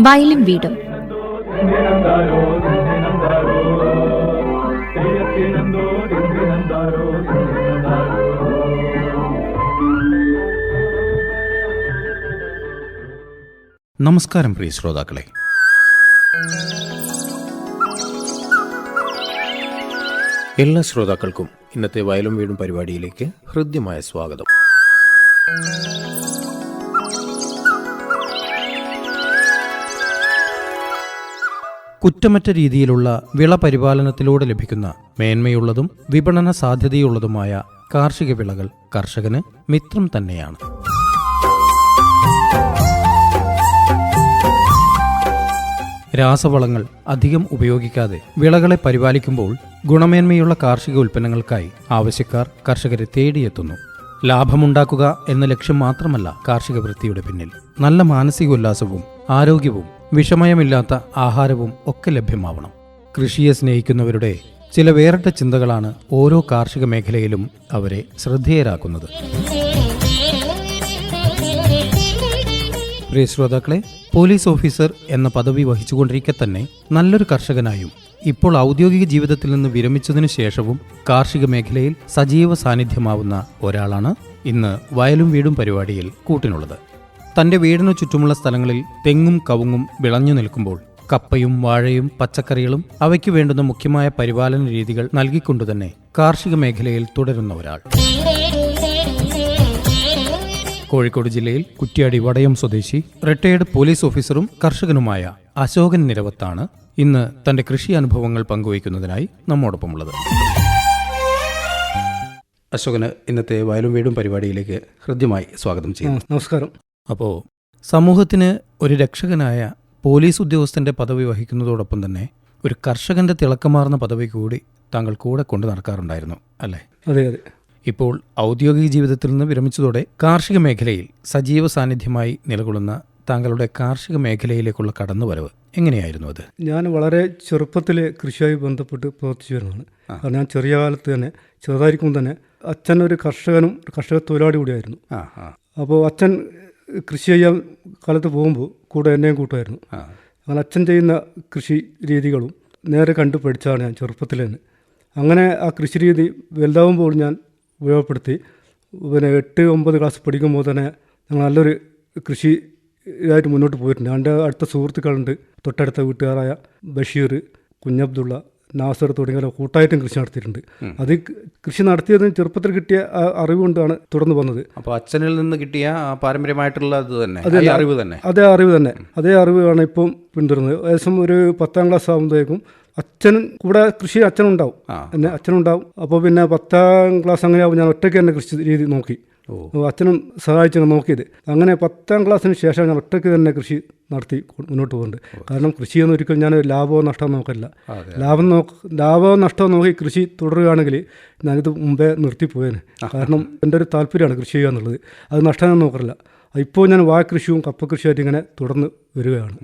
വയലും വീടും. നമസ്കാരം പ്രിയ ശ്രോതാക്കളെ. എല്ലാ ശ്രോതാക്കൾക്കും ഇന്നത്തെ വയലും വീടും പരിപാടിയിലേക്ക് ഹൃദ്യമായ സ്വാഗതം. കുറ്റമറ്റ രീതിയിലുള്ള വിള പരിപാലനത്തിലൂടെ ലഭിക്കുന്ന മേന്മയുള്ളതും വിപണന സാധ്യതയുള്ളതുമായ കാർഷിക വിളകൾ കർഷകന് മിത്രം തന്നെയാണ്. രാസവളങ്ങൾ അധികം ഉപയോഗിക്കാതെ വിളകളെ പരിപാലിക്കുമ്പോൾ ഗുണമേന്മയുള്ള കാർഷിക ഉൽപ്പന്നങ്ങൾക്കായി ആവശ്യക്കാർ കർഷകരെ തേടിയെത്തുന്നു. ലാഭമുണ്ടാക്കുക എന്ന ലക്ഷ്യം മാത്രമല്ല കാർഷിക വൃത്തിയുടെ പിന്നിൽ. നല്ല മാനസികോല്ലാസവും ആരോഗ്യവും വിഷമയമില്ലാത്ത ആഹാരവും ഒക്കെ ലഭ്യമാവണം. കൃഷിയെ സ്നേഹിക്കുന്നവരുടെ ചില വേറിട്ട ചിന്തകളാണ് ഓരോ കാർഷിക മേഖലയിലും അവരെ ശ്രദ്ധേയരാക്കുന്നത്. പ്രിയ ശ്രോതാക്കളെ, പോലീസ് ഓഫീസർ എന്ന പദവി വഹിച്ചുകൊണ്ടിരിക്കെ തന്നെ നല്ലൊരു കർഷകനായും ഇപ്പോൾ ഔദ്യോഗിക ജീവിതത്തിൽ നിന്ന് വിരമിച്ചതിനു ശേഷവും കാർഷിക മേഖലയിൽ സജീവ സാന്നിധ്യമാവുന്ന ഒരാളാണ് ഇന്ന് വയലും വീടും പരിപാടിയിൽ കൂട്ടിനുള്ളത്. തന്റെ വീടിനു ചുറ്റുമുള്ള സ്ഥലങ്ങളിൽ തെങ്ങും കവുങ്ങും വിളഞ്ഞു നിൽക്കുമ്പോൾ കപ്പയും വാഴയും പച്ചക്കറികളും അവയ്ക്ക് വേണ്ടുന്ന മുഖ്യമായ പരിപാലന രീതികൾ നൽകിക്കൊണ്ടുതന്നെ കാർഷിക മേഖലയിൽ തുടരുന്ന ഒരാൾ. കോഴിക്കോട് ജില്ലയിൽ കുറ്റ്യാടി വടയം സ്വദേശി റിട്ടയേർഡ് പോലീസ് ഓഫീസറും കർഷകനുമായ അശോകൻ നിരവത്താണ് ഇന്ന് തന്റെ കൃഷി അനുഭവങ്ങൾ പങ്കുവയ്ക്കുന്നതിനായി നമ്മോടൊപ്പമുള്ളത്. അശോകന് ഇന്നത്തെ വയലും വീടും പരിപാടിയിലേക്ക് ഹൃദ്യമായി സ്വാഗതം ചെയ്യുന്നു. നമസ്കാരം. അപ്പോൾ സമൂഹത്തിന് ഒരു രക്ഷകനായ പോലീസ് ഉദ്യോഗസ്ഥന്റെ പദവി വഹിക്കുന്നതോടൊപ്പം തന്നെ ഒരു കർഷകന്റെ തിളക്കമാർന്ന പദവി കൂടി താങ്കൾ കൂടെ കൊണ്ടു നടക്കാറുണ്ടായിരുന്നു അല്ലേ? അതെ അതെ. ഇപ്പോൾ ഔദ്യോഗിക ജീവിതത്തിൽ നിന്ന് വിരമിച്ചതോടെ കാർഷിക മേഖലയിൽ സജീവ സാന്നിധ്യമായി നിലകൊള്ളുന്ന താങ്കളുടെ കാർഷിക മേഖലയിലേക്കുള്ള കടന്നുവരവ് എങ്ങനെയായിരുന്നു അത്? ഞാൻ വളരെ ചെറുപ്പത്തിലെ കൃഷിയുമായി ബന്ധപ്പെട്ട് പ്രവർത്തിച്ചു വരുന്നതാണ്. കാരണം ഞാൻ ചെറിയ കാലത്ത് തന്നെ, ചെറുതായിരിക്കുമ്പോൾ തന്നെ അച്ഛൻ ഒരു കർഷകനും കർഷക തൊഴിലാളി കൂടിയായിരുന്നു. അപ്പോൾ അച്ഛൻ കൃഷി ചെയ്യാൻ കാലത്ത് പോകുമ്പോൾ കൂടെ എന്നെയും കൂട്ടുമായിരുന്നു. അങ്ങനെ അച്ഛൻ ചെയ്യുന്ന കൃഷി രീതികളും നേരെ കണ്ടു പഠിച്ചാണ് ഞാൻ ചെറുപ്പത്തിൽ തന്നെ. അങ്ങനെ ആ കൃഷി രീതി വലുതാവുമ്പോൾ ഞാൻ ഉപയോഗപ്പെടുത്തി. 8-9 ക്ലാസ് പഠിക്കുമ്പോൾ തന്നെ ഞങ്ങൾ നല്ലൊരു കൃഷി ആയിട്ട് മുന്നോട്ട് പോയിട്ടുണ്ട്. എൻ്റെ അടുത്ത സുഹൃത്തുക്കളുണ്ട്, തൊട്ടടുത്ത വീട്ടുകാരായ ബഷീർ, കുഞ്ഞബ്ദുള്ള, നാസർ തുടങ്ങിയവരെ കൂട്ടായിട്ടും കൃഷി നടത്തിയിട്ടുണ്ട്. അത് കൃഷി നടത്തിയതിന് ചെറുപ്പത്തിൽ കിട്ടിയ അറിവ് കൊണ്ടാണ് തുടർന്ന് വന്നത്. അപ്പോൾ അച്ഛനിൽ നിന്ന് കിട്ടിയ പാരമ്പര്യമായിട്ടുള്ള അതേ അറിവ് തന്നെ അതേ അറിവാണ് ഇപ്പം പിന്തുടരുന്നത്. ഏകദേശം ഒരു 10ാം ക്ലാസ് ആകുമ്പോഴേക്കും അച്ഛനും കൂടെ കൃഷി അച്ഛനുണ്ടാവും. അപ്പോൾ പിന്നെ 10ാം ക്ലാസ് അങ്ങനെയാവും ഞാൻ ഒറ്റയ്ക്ക് തന്നെ കൃഷി രീതി നോക്കി. അച്ഛനും സഹായിച്ചാണ് നോക്കിയത്. അങ്ങനെ 10ാം ക്ലാസ്സിന് ശേഷം ഞാൻ ഒറ്റയ്ക്ക് തന്നെ കൃഷി നടത്തി മുന്നോട്ട് പോകുന്നുണ്ട്. കാരണം കൃഷിയൊന്നും ഒരിക്കലും ഞാൻ ലാഭമോ നഷ്ടമോ നോക്കില്ല. ലാഭമോ നഷ്ടമോ നോക്കി കൃഷി തുടരുകയാണെങ്കിൽ ഞാനിത് മുമ്പേ നിർത്തിപ്പോയേനെ. കാരണം എൻ്റെ ഒരു താല്പര്യമാണ് കൃഷി ചെയ്യുക എന്നുള്ളത്. അത് നഷ്ടം നോക്കില്ല. ഇപ്പോൾ ഞാൻ വാഴക്കൃഷിയും കപ്പ കൃഷിയായിട്ട് ഇങ്ങനെ തുടർന്ന് വരികയാണ്.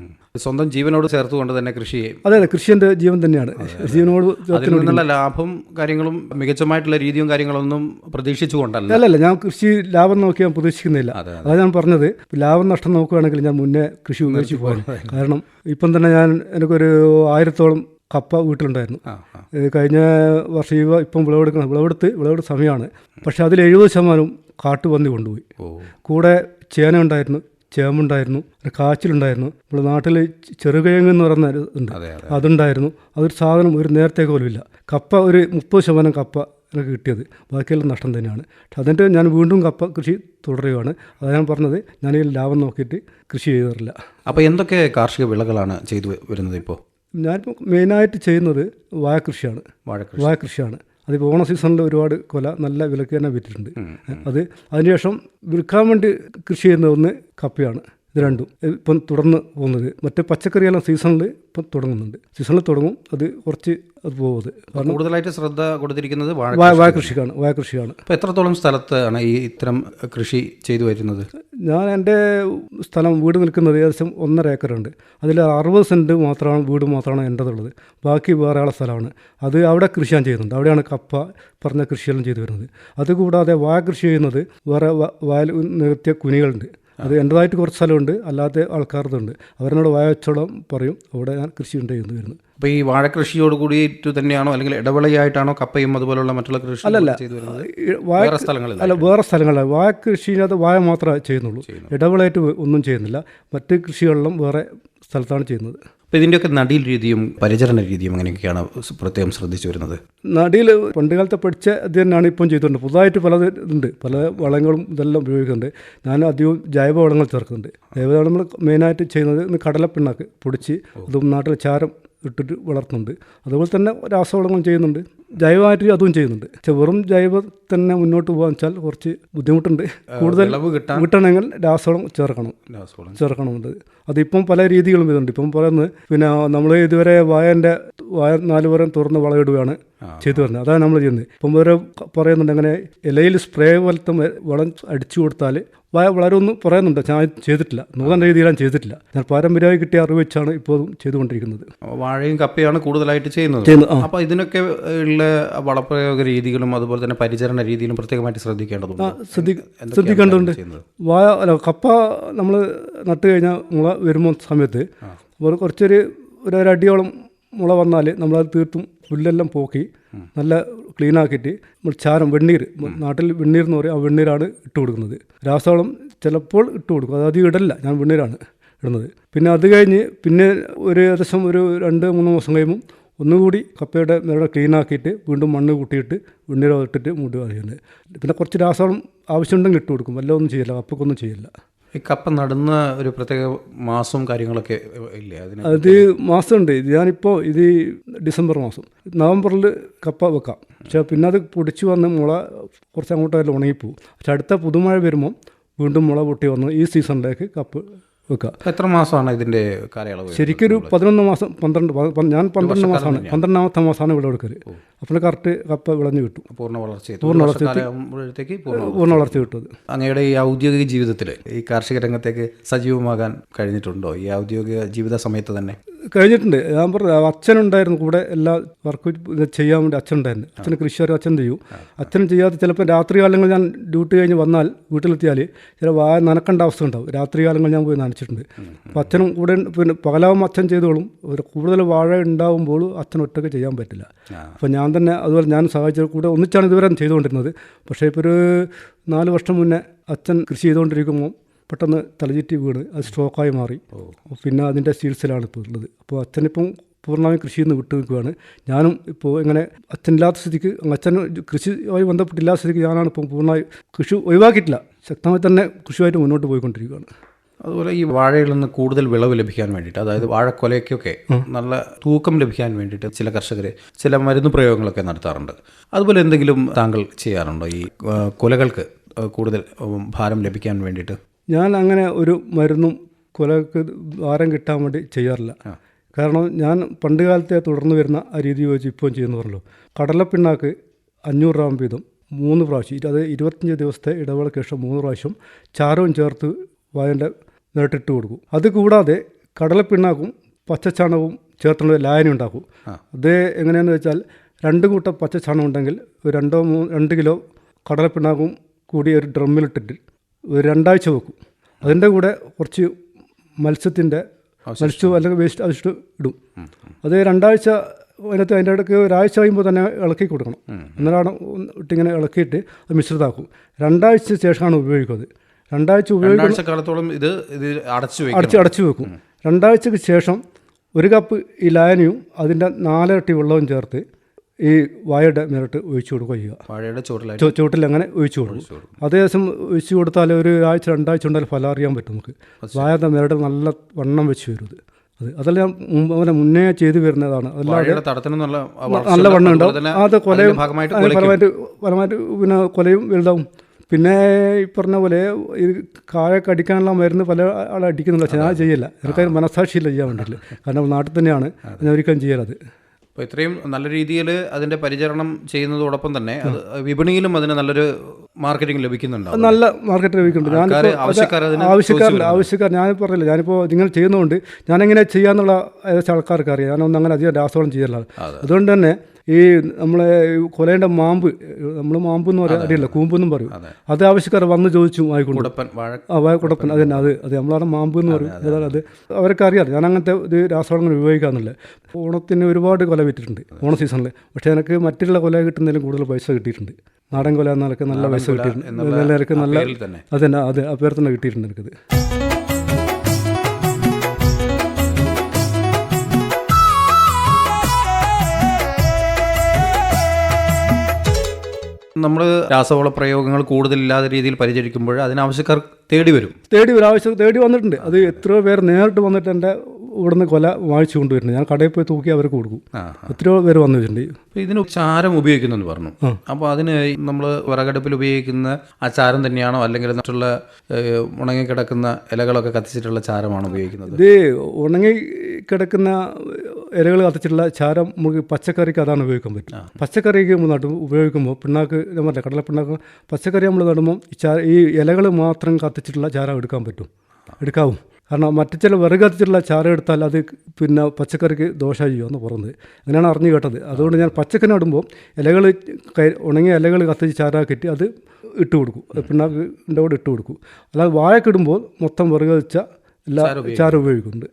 സ്വന്തം ജീവനോട് ചേർത്തുകൊണ്ട് തന്നെ കൃഷി. അതെ, കൃഷി എൻ്റെ ജീവൻ തന്നെയാണ്. ജീവനോട് അതിനുള്ള ലാഭം കാര്യങ്ങളും മികച്ചമായിട്ടുള്ള രീതിയും കാര്യങ്ങളൊന്നും പ്രതീക്ഷിച്ചുകൊണ്ടല്ല. അല്ലല്ല, ഞാൻ കൃഷി ലാഭം നോക്കി ഞാൻ പ്രതീക്ഷിക്കുന്നില്ല. അതാണ് ഞാൻ പറഞ്ഞത്. ലാഭം നഷ്ടം നോക്കുകയാണെങ്കിൽ ഞാൻ മുന്നേ കൃഷി ഉപേക്ഷിച്ച് പോകാൻ. കാരണം ഇപ്പം തന്നെ എനിക്കൊരു 1000-ഓളം കപ്പ വീട്ടിലുണ്ടായിരുന്നു. കഴിഞ്ഞ വർഷം ഇപ്പം വിളവെടുത്ത സമയമാണ്. പക്ഷെ അതിൽ 70% കാട്ടുപന്നി കൊണ്ടുപോയി. കൂടെ ചേന ഉണ്ടായിരുന്നു, ചേമ്പുണ്ടായിരുന്നു, കാച്ചിലുണ്ടായിരുന്നു. നമ്മുടെ നാട്ടിൽ ചെറുകിഴങ്ങ് എന്ന് പറയുന്ന ഉണ്ട്, അതുണ്ടായിരുന്നു. അതൊരു സാധനം ഒരു നേരത്തേക്ക് പോലും ഇല്ല. കപ്പ ഒരു 30% കപ്പ എനിക്ക് കിട്ടിയത്. ബാക്കിയെല്ലാം നഷ്ടം തന്നെയാണ്. പക്ഷെ അതിൻ്റെ ഞാൻ വീണ്ടും കപ്പ കൃഷി തുടരുകയാണ്. അതാണ് ഞാൻ പറഞ്ഞത്, ഞാൻ ഈ ലാഭം നോക്കിയിട്ട് കൃഷി ചെയ്തിട്ടില്ല. അപ്പോൾ എന്തൊക്കെ കാർഷിക വിളകളാണ് ചെയ്തു വരുന്നത് ഇപ്പോൾ? ഞാനിപ്പോൾ മെയിനായിട്ട് ചെയ്യുന്നത് വാഴക്കൃഷിയാണ്. അതിപ്പോൾ ഓണ സീസണിൽ ഒരുപാട് കൊല നല്ല വിലക്ക് തന്നെ വിറ്റിട്ടുണ്ട്. അതിനുശേഷം വിൽക്കാൻ വേണ്ടി കൃഷി ചെയ്യുന്ന ഒന്ന് കപ്പയാണ്. ഇത് രണ്ടും ഇപ്പം തുടർന്ന് പോകുന്നത്. മറ്റേ പച്ചക്കറിയെല്ലാം സീസണിൽ ഇപ്പം തുടങ്ങുന്നുണ്ട്. സീസണിൽ തുടങ്ങും, അത് കുറച്ച് അത് പോകുന്നത്. കാരണം കൂടുതലായിട്ട് ശ്രദ്ധ കൊടുത്തിരിക്കുന്നത് വാഴ കൃഷിയാണ്. അപ്പോൾ എത്രത്തോളം സ്ഥലത്താണ് ഈ ഇത്തരം കൃഷി ചെയ്തു വരുന്നത്? ഞാൻ എൻ്റെ സ്ഥലം വീട് നിൽക്കുന്നത് ഏകദേശം 1.5 ഏക്കറുണ്ട്. അതിൽ 60 സെൻറ്റ് മാത്രമാണ് വീട് മാത്രമാണ് എൻ്റെതുള്ളത്. ബാക്കി വേറെ ആളെ സ്ഥലമാണ്. അത് അവിടെ കൃഷി ഞാൻ ചെയ്യുന്നുണ്ട്. അവിടെയാണ് കപ്പ പറഞ്ഞ കൃഷിയെല്ലാം ചെയ്തു വരുന്നത്. അതുകൂടാതെ വാഴ കൃഷി ചെയ്യുന്നത് വേറെ വയൽ നികത്തിയ കുനികളുണ്ട്. അത് എൻ്റെതായിട്ട് കുറച്ച് സ്ഥലമുണ്ട്, അല്ലാത്ത ആൾക്കാർക്കുണ്ട്. അവരെന്നോട് വാഴ വെച്ചോളം പറയും, അവിടെ ഞാൻ കൃഷി ഉണ്ട് ചെയ്യുന്നു വരുന്നത്. അപ്പോൾ ഈ വാഴ കൃഷിയോട് കൂടിയിട്ട് തന്നെയാണോ അല്ലെങ്കിൽ ഇടവിളയായിട്ടാണോ കപ്പയും അതുപോലുള്ള മറ്റുള്ള കൃഷി ചെയ്തു വരുന്നത്? വേറെ സ്ഥലങ്ങളിലാണ് വാഴ കൃഷിയിനകത്ത് വാഴ മാത്രമേ ചെയ്യുന്നുള്ളൂ. ഇടവിളയായിട്ട് ഒന്നും ചെയ്യുന്നില്ല. മറ്റ് കൃഷികളെല്ലാം വേറെ സ്ഥലത്താണ് ചെയ്യുന്നത്. അപ്പോൾ ഇതിൻ്റെയൊക്കെ നടീൽ രീതിയും പരിചരണ രീതിയും അങ്ങനെയൊക്കെയാണ് പ്രത്യേകം ശ്രദ്ധിച്ചു വരുന്നത്. നടീൽ പണ്ട് കാലത്തെ പഠിച്ച ഇത് തന്നെയാണ് ഇപ്പം ചെയ്തിട്ടുണ്ട്. പുതുതായിട്ട് പലതുണ്ട്, പല വളങ്ങളും ഇതെല്ലാം ഉപയോഗിക്കുന്നുണ്ട്. ഞാൻ അധികവും ജൈവ വളങ്ങൾ ചേർക്കുന്നുണ്ട്. ജൈവ വളങ്ങൾ മെയിനായിട്ട് ചെയ്യുന്നത് കടലപ്പിണ്ണാക്ക് പൊടിച്ച് അതും നാട്ടിൽ ചാരം ഇട്ടിട്ട് വളർത്തുന്നുണ്ട്. അതുപോലെ തന്നെ രാസവളങ്ങളും ചെയ്യുന്നുണ്ട്, ജൈവമായിട്ട് അതും ചെയ്യുന്നുണ്ട്. പക്ഷെ വെറും ജൈവ തന്നെ മുന്നോട്ട് പോകാൻ വെച്ചാൽ കുറച്ച് ബുദ്ധിമുട്ടുണ്ട്. കൂടുതൽ കിട്ടണമെങ്കിൽ രാസവളം ചേർക്കണമുണ്ട്. അതിപ്പം പല രീതികളും ഇതുണ്ട്. ഇപ്പം പറയുന്നത് പിന്നെ നമ്മൾ ഇതുവരെ വാഴ 4 വരം തുറന്ന് വളമിടുകയാണ് ചെയ്തു വരുന്നത്. അതാണ് നമ്മൾ ചെയ്യുന്നത്. ഇപ്പം വേറെ പറയുന്നുണ്ട്, അങ്ങനെ ഇലയിൽ സ്പ്രേ പോലത്തെ വളം അടിച്ചു കൊടുത്താൽ വാഴ വളരെ ഒന്നും പറയുന്നുണ്ട്. ഞാൻ ചെയ്തിട്ടില്ല, നൂതന രീതിയിലാണ് ചെയ്തിട്ടില്ല. ഞാൻ പാരമ്പര്യമായി കിട്ടിയ അറിവ് വെച്ചാണ് ഇപ്പോഴും ചെയ്തുകൊണ്ടിരിക്കുന്നത്. വാഴയും കപ്പയാണ് കൂടുതലായിട്ട് ചെയ്യുന്നത്. അപ്പോൾ ഇതിനൊക്കെ ഉള്ള വളപ്രയോഗ രീതികളും അതുപോലെ തന്നെ പരിചരണ രീതിയിലും പ്രത്യേകമായിട്ട് ശ്രദ്ധിക്കേണ്ടതുണ്ട്. കപ്പ നമ്മൾ നട്ട് കഴിഞ്ഞാൽ മുള വരുമ്പോൾ സമയത്ത് കുറച്ചൊരു അടിയോളം മുള വന്നാൽ നമ്മളത് തീർത്തും പുല്ലെല്ലാം പോക്കി നല്ല ക്ലീനാക്കിയിട്ട് നമ്മൾ ചാരം വെണ്ണീർ, നാട്ടിൽ വെണ്ണീർ എന്ന് പറയും, ആ വെണ്ണീരാണ് ഇട്ട് കൊടുക്കുന്നത്. രാസവളം ചിലപ്പോൾ ഇട്ട് കൊടുക്കും, അത് അധികം ഇടല്ല, ഞാൻ വെണ്ണീരാണ് ഇടുന്നത്. പിന്നെ അത് കഴിഞ്ഞ് പിന്നെ ഏകദേശം 2-3 ദിവസം കഴിയുമ്പം ഒന്നുകൂടി കപ്പയുടെ നിറ ക്ലീനാക്കിയിട്ട് വീണ്ടും മണ്ണ് കൂട്ടിയിട്ട് വെണ്ണീർ ഇട്ടിട്ട് മൂടുക ചെയ്യുന്നത്. പിന്നെ കുറച്ച് രാസവളം ആവശ്യമുണ്ടെങ്കിൽ ഇട്ട് കൊടുക്കും, വല്ല ഒന്നും ചെയ്യില്ല, കപ്പക്കൊന്നും ചെയ്യില്ല. ഈ കപ്പ നടുന്ന ഒരു പ്രത്യേക മാസവും കാര്യങ്ങളൊക്കെ ഇല്ലേ? അത് മാസമുണ്ട്. ഞാനിപ്പോൾ ഇത് ഡിസംബർ മാസം, നവംബറിൽ കപ്പ വെക്കാം. പക്ഷേ പിന്നെ അത് പൊടിച്ച് വന്ന് മുള കുറച്ച് അങ്ങോട്ടായാലും ഉണങ്ങിപ്പോവും. പക്ഷെ അടുത്ത പുതുമഴ വരുമ്പം വീണ്ടും മുള പൊട്ടി വന്ന് ഈ സീസണിലേക്ക് കപ്പ് വെക്കുക. എത്ര മാസമാണ് ഇതിൻ്റെ കാലയളവ്? ശരിക്കൊരു 11 മാസം, 12, ഞാൻ 12 മാസമാണ്, 12ാമത്തെ മാസമാണ് വിളവെടുക്കൽ. അപ്പോൾ കറക്റ്റ് കപ്പ വിളഞ്ഞു കിട്ടും. പൂർണ്ണ വളർച്ച കിട്ടും. അങ്ങയുടെ ഈ ഔദ്യോഗിക ജീവിതത്തിൽ ഈ കാർഷിക രംഗത്തേക്ക് സജീവമാകാൻ കഴിഞ്ഞിട്ടുണ്ടോ? ഈ ഔദ്യോഗിക ജീവിത സമയത്ത് തന്നെ കഴിഞ്ഞിട്ടുണ്ട്. ഞാൻ പറഞ്ഞു, അച്ഛനുണ്ടായിരുന്നു കൂടെ എല്ലാ വർക്ക് ചെയ്യാൻ വേണ്ടി അച്ഛനുണ്ടായിരുന്നു. അച്ഛന് കൃഷിക്കാരും അച്ഛൻ ചെയ്യും. അച്ഛൻ ചെയ്യാതെ ചിലപ്പോൾ രാത്രി കാലങ്ങൾ ഞാൻ ഡ്യൂട്ടി കഴിഞ്ഞ് വന്നാൽ വീട്ടിലെത്തിയാൽ ചില വാഴ നനക്കേണ്ട അവസ്ഥ ഉണ്ടാവും. രാത്രി കാലങ്ങൾ ഞാൻ പോയി നനച്ചിട്ടുണ്ട്. അപ്പോൾ അച്ഛനും കൂടെ, പിന്നെ പകലാവും അച്ഛൻ ചെയ്തോളും. കൂടുതൽ വാഴ ഉണ്ടാകുമ്പോൾ അച്ഛൻ ഒറ്റയ്ക്ക് ചെയ്യാൻ പറ്റില്ല. അപ്പോൾ ഞാൻ തന്നെ അതുപോലെ ഞാൻ സഹായിച്ച കൂടെ ഒന്നിച്ചാണ് ഇതുവരെ ചെയ്തുകൊണ്ടിരുന്നത്. പക്ഷേ ഇപ്പോൾ ഒരു 4 വർഷം മുന്നേ അച്ഛൻ കൃഷി ചെയ്തുകൊണ്ടിരിക്കുമ്പോൾ പെട്ടെന്ന് തലചുറ്റി വീണ് അത് സ്ട്രോക്കായി മാറി. പിന്നെ അതിൻ്റെ ചികിത്സയിലാണ് ഇപ്പോൾ ഉള്ളത്. അപ്പോൾ അച്ഛനിപ്പം പൂർണ്ണമായും കൃഷിയിൽ നിന്ന് വിട്ടു നിൽക്കുകയാണ്. ഞാനും ഇപ്പോൾ ഇങ്ങനെ അച്ഛനില്ലാത്ത സ്ഥിതിക്ക്, അച്ഛൻ കൃഷിയുമായി ബന്ധപ്പെട്ടില്ലാത്ത സ്ഥിതിക്ക് ഞാനാണ് ഇപ്പം പൂർണ്ണമായി കൃഷി ഒഴിവാക്കിയിട്ടില്ല, ശക്തമായി തന്നെ കൃഷിയുമായിട്ട് മുന്നോട്ട് പോയിക്കൊണ്ടിരിക്കുകയാണ്. അതുപോലെ ഈ വാഴയിൽ നിന്ന് കൂടുതൽ വിളവ് ലഭിക്കാൻ വേണ്ടിയിട്ട്, അതായത് വാഴക്കൊലയ്ക്കൊക്കെ നല്ല തൂക്കം ലഭിക്കാൻ വേണ്ടിയിട്ട് ചില കർഷകർ ചില മരുന്ന് പ്രയോഗങ്ങളൊക്കെ നടത്താറുണ്ട്. അതുപോലെ എന്തെങ്കിലും താങ്കൾ ചെയ്യാറുണ്ടോ ഈ കൊലകൾക്ക് കൂടുതൽ ഭാരം ലഭിക്കാൻ വേണ്ടിയിട്ട്? ഞാൻ അങ്ങനെ ഒരു മരുന്നും കൊലക്ക് ഭാരം കിട്ടാൻ വേണ്ടി ചെയ്യാറില്ല. കാരണം ഞാൻ പണ്ട് കാലത്തെ തുടർന്ന് വരുന്ന ആ രീതി വെച്ച് ഇപ്പം ചെയ്യുന്നു പറഞ്ഞല്ലോ. കടലപ്പിണ്ണാക്ക് 500 ഗ്രാം വീതം 3 പ്രാവശ്യം, അത് 25 ദിവസത്തെ ഇടവേളയ്ക്ക് ശേഷം 3 പ്രാവശ്യം ചാരവും ചേർത്ത് വാഴൻ്റെ നേട്ടിട്ട് കൊടുക്കും. അതുകൂടാതെ കടലപ്പിണ്ണാക്കും പച്ചച്ചാണകവും ചേർത്തുള്ള ലായനി ഉണ്ടാക്കും. അത് എങ്ങനെയാണെന്ന് വെച്ചാൽ 2 കൂട്ടം പച്ചച്ചാണകം ഉണ്ടെങ്കിൽ 2 കിലോ കടലപ്പിണ്ണാക്കും കൂടി ഒരു ഡ്രമ്മിലിട്ടിട്ട് 2 ആഴ്ച വെക്കും. അതിൻ്റെ കൂടെ കുറച്ച് മത്സ്യം അല്ലെങ്കിൽ വേസ്റ്റ് അതിട്ട് ഇടും. അത് 2 ആഴ്ച അതിൻ്റെ ഇടയ്ക്ക് 1 ആഴ്ച കഴിയുമ്പോൾ തന്നെ ഇളക്കി കൊടുക്കണം. എന്നാലാണ് ഇട്ടിങ്ങനെ ഇളക്കിയിട്ട് അത് മിശ്രിതാക്കും. 2 ആഴ്ച ശേഷമാണ് ഉപയോഗിക്കുന്നത്. 2 ആഴ്ച ഉപയോഗിക്കാത്തോളം ഇത് അടച്ചു വെക്കും. 2 ആഴ്ചക്ക് ശേഷം 1 കപ്പ് ഈ ലായനിയും അതിൻ്റെ 4 ഇരട്ടി വെള്ളവും ചേർത്ത് ഈ വാഴയുടെ മേലോട്ട് ഒഴിച്ചു കൊടുക്കുക ചെയ്യുക. വാഴയുടെ ചുവട്ടിൽ അങ്ങനെ ഒഴിച്ചു കൊടുക്കും. അതേ ദിവസം ഒഴിച്ചു കൊടുത്താൽ 1 ആഴ്ച 2 ആഴ്ച ഉണ്ടായാൽ ഫലം അറിയാൻ പറ്റും നമുക്ക്. വാഴയുടെ മേലോട്ട് നല്ല വണ്ണം വെച്ച് വരും. അതെല്ലാം മുന്നേ ചെയ്തു വരുന്നതാണ്. അല്ലാതെ നല്ല വണ്ണം ഉണ്ടാവും. അത് ഫലമായിട്ട് പിന്നെ കൊലയും വലുതാവും. പിന്നെ ഈ പറഞ്ഞ പോലെ ഈ കായൊക്കെ അടിക്കാനുള്ള മരുന്ന് പല ആൾ അടിക്കുന്നില്ല, പക്ഷേ ഞാൻ ചെയ്യില്ല. എനിക്കതിന് മനസ്സാക്ഷിയില്ല ചെയ്യാൻ വേണ്ടിയിട്ട്. കാരണം നാട്ടിൽ തന്നെയാണ് ഞാൻ ഒരിക്കലും ചെയ്യലത്. അപ്പോൾ ഇത്രയും നല്ല രീതിയിൽ അതിൻ്റെ പരിചരണം ചെയ്യുന്നതോടൊപ്പം തന്നെ അത് വിപണിയിലും അതിന് നല്ലൊരു മാർക്കറ്റിംഗ് ലഭിക്കുന്നുണ്ട്. നല്ല മാർക്കറ്റ് ലഭിക്കുന്നുണ്ട്. ആവശ്യക്കാർ ഞാൻ പറഞ്ഞില്ല, ഞാനിപ്പോൾ നിങ്ങൾ ചെയ്യുന്നതുകൊണ്ട് ഞാനെങ്ങനെ ചെയ്യാന്നുള്ള ഏകദേശം ആൾക്കാർക്ക് അറിയാം. ഞാനൊന്നും അങ്ങനെ അധികം രാസവളം ചെയ്യലാണ്. അതുകൊണ്ട് തന്നെ ഈ നമ്മളെ കൊലേൻ്റെ മാമ്പ്, നമ്മൾ മാമ്പ് എന്ന് പറയാൻ അറിയില്ല, കൂമ്പെന്നും പറയും. അത് ആവശ്യക്കാർ വന്ന് ചോദിച്ചു വാങ്ങിക്കൊണ്ട്. കുടപ്പൻ അത് തന്നെ, അത് നമ്മളാണ് മാമ്പ് എന്ന് പറയും. അതാണ് അത് അവർക്ക് അറിയാം. ഞാൻ അങ്ങനത്തെ ഇത് രാസവളങ്ങൾ ഉപയോഗിക്കാമെന്നില്ല. ഓണത്തിന് ഒരുപാട് കൊല വിറ്റിട്ടുണ്ട് ഓണ സീസണിൽ. പക്ഷേ എനിക്ക് മറ്റുള്ള കൊല കിട്ടുന്നതിലും കൂടുതൽ പൈസ കിട്ടിയിട്ടുണ്ട്. നാടൻ കൊല എന്നൊക്കെ നല്ല പൈസ കിട്ടിയിട്ടുണ്ട്. എനിക്ക് നല്ല അത് തന്നെ, അത് ആ പേർ തന്നെ കിട്ടിയിട്ടുണ്ട് എനിക്കത്. നമ്മൾ രാസവള പ്രയോഗങ്ങൾ കൂടുതലില്ലാത്ത രീതിയിൽ പരിചരിക്കുമ്പോൾ അതിനാവശ്യക്കാർ തേടി വരും. ആവശ്യം തേടി വന്നിട്ടുണ്ട്. അത് എത്രയോ പേർ നേരിട്ട് വന്നിട്ട് എൻ്റെ ഇവിടുന്ന് കൊല വാങ്ങിച്ചു കൊണ്ടുവരുന്നത്. ഞാൻ കടയിൽ പോയി തൂക്കി അവർക്ക് കൊടുക്കും. എത്രയോ പേര് വന്നു വെച്ചിട്ടുണ്ട്. ഇതിന് ചാരം ഉപയോഗിക്കുന്നെന്ന് പറഞ്ഞു. അപ്പോൾ അതിന് നമ്മൾ വിറകടുപ്പിൽ ഉപയോഗിക്കുന്ന ആ ചാരം തന്നെയാണോ, അല്ലെങ്കിൽ മറ്റുള്ള ഉണങ്ങിക്കിടക്കുന്ന ഇലകളൊക്കെ കത്തിച്ചിട്ടുള്ള ചാരമാണോ ഉപയോഗിക്കുന്നത്? ഇത് ഉണങ്ങി കിടക്കുന്ന ഇലകൾ കത്തിച്ചിട്ടുള്ള ചാരം നമുക്ക് പച്ചക്കറിക്ക് അതാണ് ഉപയോഗിക്കാൻ പറ്റും. പച്ചക്കറിക്ക് നമ്മൾ ഉപയോഗിക്കുമ്പോൾ പിണ്ണാക്ക്, നമ്മുടെ കടലപ്പിണ്ണാക്ക്, പച്ചക്കറി നമ്മൾ നടുമ്പോൾ ഈ ഇലകൾ മാത്രം കത്തിച്ചിട്ടുള്ള ചാരം എടുക്കാവും. കാരണം മറ്റു ചില വിറക് കത്തിച്ചിട്ടുള്ള ചാരം എടുത്താൽ അത് പിന്നെ പച്ചക്കറിക്ക് ദോഷമായി ചെയ്യുമെന്ന് പറയുന്നത്. അങ്ങനെയാണ് അറിഞ്ഞു കേട്ടത്. അതുകൊണ്ട് ഞാൻ പച്ചക്കറി നടുമ്പോൾ ഇലകൾ ഉണങ്ങിയ ഇലകൾ കത്തിച്ച് ചാരാക്കിയിട്ട് അത് ഇട്ട് കൊടുക്കും. പിണ്ണാക്കിൻ്റെ കൂടെ ഇട്ട് കൊടുക്കും. അല്ലാതെ വാഴക്കിടുമ്പോൾ മൊത്തം വിറക് കത്തിച്ച എല്ലാ ചാരം ഉപയോഗിക്കുന്നുണ്ട്.